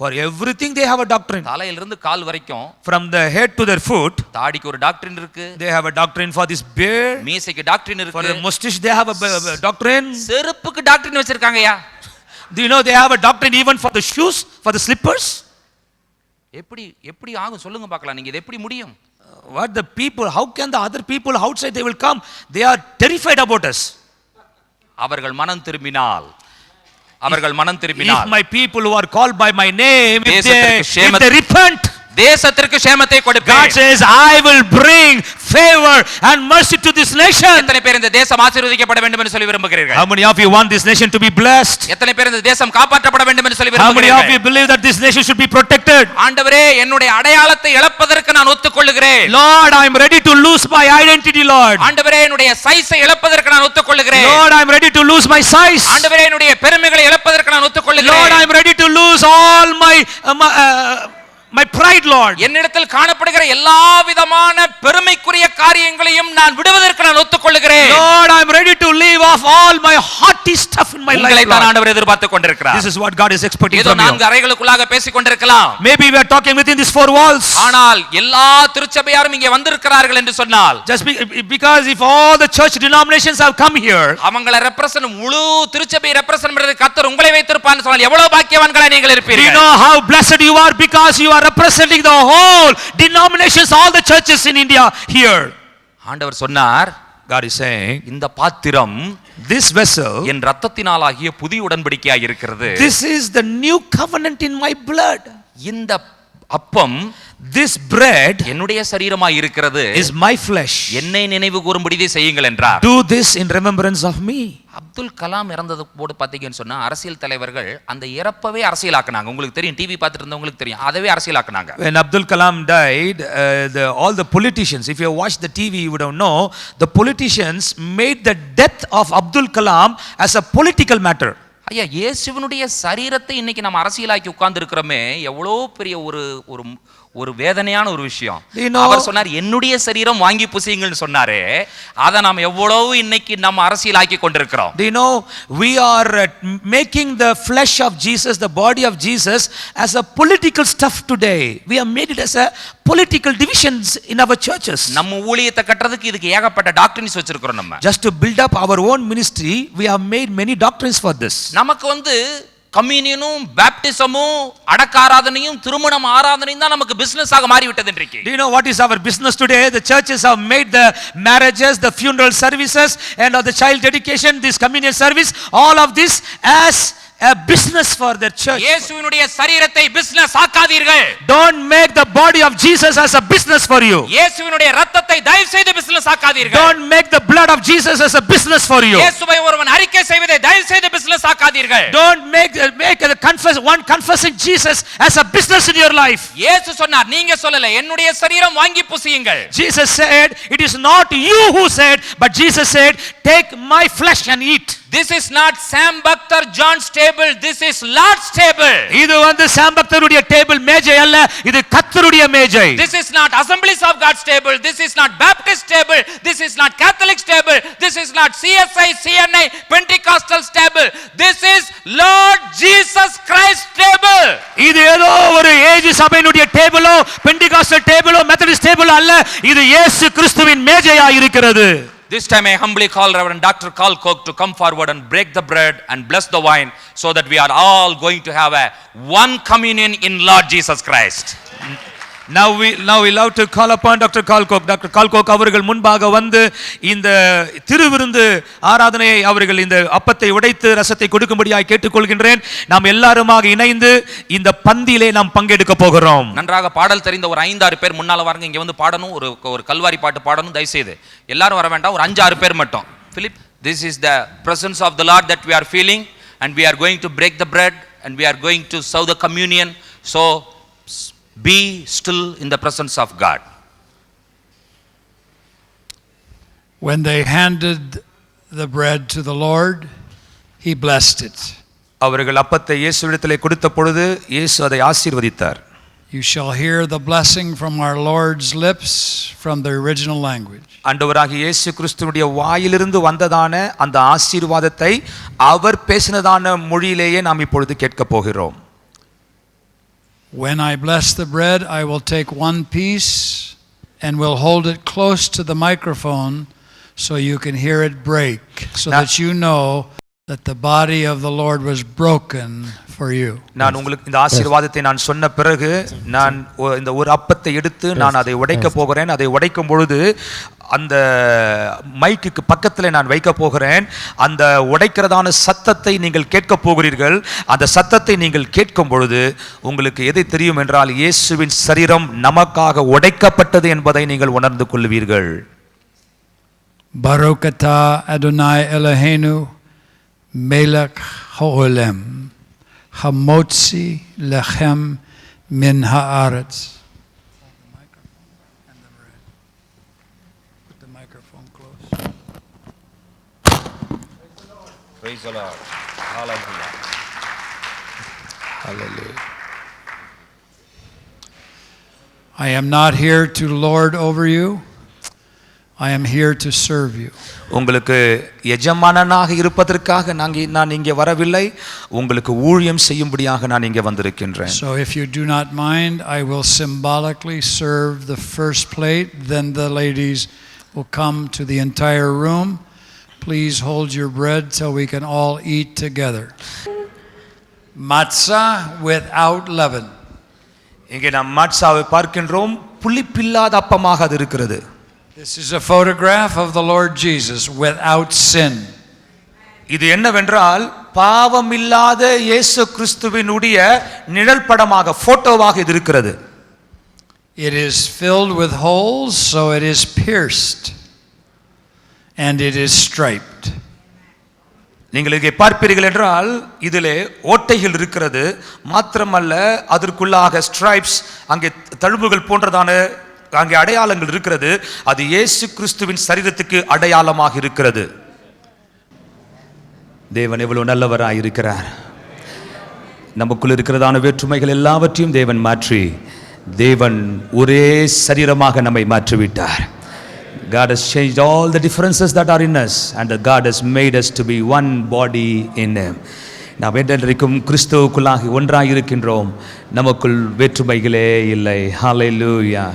For everything they have a doctrine. தலையிலிருந்து கால் வரைக்கும், from the head to their foot, தாடிக்கு ஒரு டாக்டரின் இருக்கு. they have a doctrine for this beard. மீசைக்கு டாக்டரின் இருக்கு. For the mustache they have a doctrine. செருப்புக்கு டாக்டரின் வச்சிருக்காங்கயா. Do you know they have a doctrine even for the shoes, for the slippers? எப்படி ஆகும் சொல்லுங்க பார்க்கலாம். நீங்க இது எப்படி முடியும்? What the people, how can the other people outside they will come? They are terrified about us. அவர்கள் மனம் திரும்பினால், if my people who are called by my name, if they repent, தேசத்திற்கு சேமத்தை கொடுப்பேன். God says I will bring favor and mercy to this nation. எத்தனை பேர் இந்த தேசம் ஆசீர்வதிக்கப்பட வேண்டும் என்று சொல்லி விரும்புகிறீர்கள்? How many of you want this nation to be blessed? எத்தனை பேர் இந்த தேசம் காப்பாற்றப்பட வேண்டும் என்று சொல்லி விரும்புகிறீர்கள்? How many of you விரும்புகிறீர்கள்? believe that this nation should be protected? ஆண்டவரே, என்னுடைய அடையாளத்தை இழப்பதற்கு நான் ஒத்துக்கொள்கிறேன். Lord, I am ready to lose my identity, Lord. ஆண்டவரே, என்னுடைய சைஸை இழப்பதற்கு நான் ஒத்துக்கொள்கிறேன். Lord, I am ready to lose my size. ஆண்டவரே, என்னுடைய பெருமைகளை இழப்பதற்கு நான் ஒத்துக்கொள்கிறேன். Lord, I am ready to lose all my pride, Lord. என்னிடத்தில் காணப்படுகிற எல்லா விதமான பெருமைக்குரிய காரியங்களையும் நான் விடுவதற்கு நான் ஒத்துக்கொள்கிறேன். Lord, I am ready to leave off all my haughty stuff in my life. உங்களை தான் ஆண்டவர் எதிர்பார்த்து கொண்டிருக்கிறார். This is what God is expecting ஏதோ from you. 4 அறைகளுக்குள்ளாக பேசிக் கொண்டிருக்கலாம். Maybe we are talking within these 4 walls. ஆனால் எல்லா திருச்சபையாரும் இங்கே வந்திருக்கிறார்கள் என்று சொன்னால், just because if all the church denominations have come here, அவங்களை ரெப்ரசன்ட் முழு திருச்சபை ரெப்ரசன்ட் பண்றது கர்த்தர் உங்களை வைத்திருப்பார்னு சொன்னால் எவ்வளவு பாக்கியவான்களா நீங்கள் இருப்பீர்கள். You know how blessed you are because you are representing the whole denominations, all the churches in India here. ஆண்டவர் சொன்னார், God is saying, இந்த பாத்திரம், this vessel, என் இரத்தத்தினாலாகிய புதிய உடன்படிக்கையாய் இருக்கிறது. This is the new covenant in my blood. இந்த அப்பம், this bread, என்னுடைய சரீரமாய் இருக்கிறது, is my flesh. என்னை நினைவு கூறும்படி இதை செய்யுங்கள் என்றார். Do this in remembrance of me. Abdul Kalam இறந்தது போது பாத்தீங்கன்னு சொன்னா அரசியல் தலைவர்கள் அந்த இறப்பவே அரசியலாக்குனாங்க. உங்களுக்கு தெரியும், டிவி பார்த்துட்டு இருந்தவங்களுக்கு தெரியும், அதவே அரசியலாக்குனாங்க. When Abdul Kalam died, all the politicians, if you watch the TV you would know, the politicians made the death of Abdul Kalam as a political matter. ஐயா, இயேசுவினுடைய சரீரத்தை இன்னைக்கு நம்ம அரசியலாக்கி உட்கார்ந்து இருக்கிறோமே, எவ்வளோ பெரிய ஒரு வேதனையான ஒரு விஷயம். அவர் சொன்னார், என்னுடைய சரீரம் வாங்கி புசியுங்கள்னு சொன்னாரே, அதை நாம் எவ்வளவு இன்னைக்கு நம்ம அரசியலாக்கி கொண்டிருக்கிறோம். Do you know we are making the flesh of Jesus, the body of Jesus, as a political stuff today. We have made it as a political divisions in our churches. நம்ம ஊழியத்தை கட்டறதுக்கு இதுக்கு ஏகப்பட்ட டாக்டரின்ஸ் வச்சிருக்கிறோம். நம்ம just to build up our own ministry, we have made many doctrines for this. நமக்கு கம்யூனியனும் பேப்டிசமும் அடக்க ஆராதனையும் திருமணம் ஆராதனையும் தான் நமக்கு பிசினஸ் ஆக மாறி விட்டது இன்றைக்கு. Do you know what is our business today? The churches have made the marriages, the funeral services and the child dedication, this communion service, all of this as a business for their church. இயேசுவினுடைய சரீரத்தை business ஆக்காதீர்கள். Don't make the body of Jesus as a business for you. இயேசுவினுடைய இரத்தத்தை தயவு செய்து business ஆக்காதீர்கள். Don't make the blood of Jesus as a business for you. இயேசுவை ஒருவன் அறிக்கை செய்வதை தயவு செய்து business ஆக்காதீர்கள். Don't make one confessing Jesus as a business in your life. இயேசு சொன்னார், நீங்க சொல்லல, என்னுடைய சரீரம் வாங்கி புசியுங்கள். Jesus said, it is not you who said, but Jesus said, take my flesh and eat. This is not Sam Bhaktar John's table, this is Lord's table. இது Sam Bhaktaruடைய table மேஜை அல்ல, இது கர்த்தருடைய மேஜை. This is not Assemblies of God's table, this is not Baptist table, this is not Catholic's table, this is not CSI, CNI, Pentecostal's table. This is Lord Jesus Christ's table. இது ஏதோ ஒரு AG சபையினுடைய டேபிளோ, Pentecostal டேபிளோ, Methodist டேபிளோ அல்ல, இது இயேசு கிறிஸ்துவின் மேஜையாய் இருக்கிறது. This time I humbly call Reverend Dr. Carl Koch to come forward and break the bread and bless the wine so that we are all going to have a one communion in Lord Jesus Christ. Now we love to call upon Dr. Carl Koch. Dr. Carl Koch அவர்கள் முன்பாக வந்து இந்த திருவிருந்து ஆராதனையை அவர்கள் இந்த அப்பத்தை உடைத்து ரசத்தை கொடுக்கும்படியாய் கேட்டுக்கொள்கின்றேன். நாம் எல்லாருமாக இணைந்து இந்த பந்தியிலே நாம் பங்கெடுக்க போகிறோம். நன்றாக பாடல் தெரிந்த ஒரு 5-6 பேர் முன்னால வாருங்க. இங்க வந்து பாடணும், ஒரு கல்வாரி பாட்டு பாடணும். தயவு செய்து எல்லாரும் வர வேண்டாம், ஒரு 5-6 பேர் மட்டும். Philip, this is the presence of the Lord that we are feeling, and we are going to break the bread and we are going to serve the communion. So be still in the presence of God. When they handed the bread to the Lord, he blessed it. அவர்கள் அப்பத்தை இயேசுவிடத்திலே கொடுத்த பொழுது இயேசு அதை ஆசீர்வதித்தார். You shall hear the blessing from our Lord's lips from the original language. ஆண்டவராகிய இயேசு கிறிஸ்துவினுடைய வாயிலிருந்து வந்ததான அந்த ஆசீர்வாதத்தை அவர் பேசினதான மொழியிலேயே நாம் இப்பொழுது கேட்க போகிறோம். When I bless the bread, I will take one piece and will hold it close to the microphone so you can hear it break, so that you know that the body of the Lord was broken for you. நான் உங்களுக்கு இந்த ஆசீர்வாதத்தை நான் சொன்ன பிறகு நான் இந்த ஒரு அப்பத்தை எடுத்து நான் அதை உடைக்க போகிறேன். அதை உடைக்கும் பொழுது அந்த மைக்குக்கு பக்கத்தில் நான் வைக்க போகிறேன். அந்த உடைக்கிறதான சத்தத்தை நீங்கள் கேட்க போகிறீர்கள். அந்த சத்தத்தை நீங்கள் கேட்கும் பொழுது உங்களுக்கு எதை தெரியும் என்றால் இயேசுவின் சரீரம் நமக்காக உடைக்கப்பட்டது என்பதை நீங்கள் உணர்ந்து கொள்வீர்கள். Baruch atah Adonai Eloheinu melech haolam hamotzi lechem min haaretz. Praise the Lord. Hallelujah. Hallelujah. I am not here to lord over you. I am here to serve you. உங்களுக்கு எஜமானனாக இருப்பதற்காக நான் இங்கே வரவில்லை, உங்களுக்கு ஊழியம் செய்யும்படியாக நான் இங்கே வந்திருக்கின்றேன். So if you do not mind, I will symbolically serve the first plate, then the ladies will come to the entire room. Please hold your bread so we can all eat together. Matzah without leaven. இங்கே நாம் மாட்சாவை பார்க்கின்றோம், புளிப்பில்லாத அப்பமாக அது இருக்கிறது. This is a photograph of the Lord Jesus without sin. இது என்னவென்றால் பாவமில்லாத இயேசு கிறிஸ்துவினுடைய நிழல் படமாக போட்டோவாக இது இருக்கிறது. It is filled with holes, so it is pierced, and it is striped. நீங்கள் இங்கே பார்ப்பீர்கள் என்றால் இதிலே ஓட்டைகள் இருக்கிறது, மாத்திரமல்ல அதற்குள்ளாக ஸ்ட்ரைப்ஸ், அங்கே தழும்புகள் போன்றதான அங்கே அடையாளங்கள் இருக்கிறது. அது இயேசு கிறிஸ்துவின் சரீரத்துக்கு அடையாளமாக இருக்கிறது. தேவன் எவ்வளவு நல்லவராய் இருக்கிறார். நமக்குள் இருக்கிறதான வேற்றுமைகள் எல்லாவற்றையும் தேவன் மாற்றி தேவன் ஒரே சரீரமாக நம்மை மாற்றிவிட்டார். God has changed all the differences that are in us, and God has made us to be one body in Him. நாம் என்றென்றைக்கும் கிறிஸ்துவுக்குள்ளாக ஒன்றாக இருக்கின்றோம். நமக்குள் வேற்றுமைகளே இல்லை. ஹல்லேலூயா,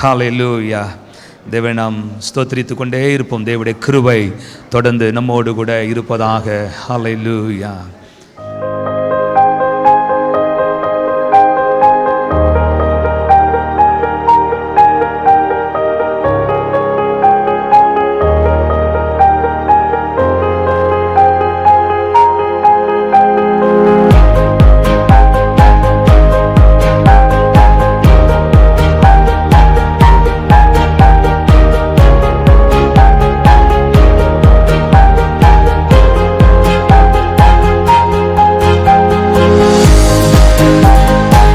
ஹல்லேலூயா. தேவனை நாம் ஸ்தோத்திரித்து கொண்டே இருப்போம். தேவனுடைய கிருபை தொடர்ந்து நம்மோடு கூட இருப்பதாக. ஹல்லேலூயா.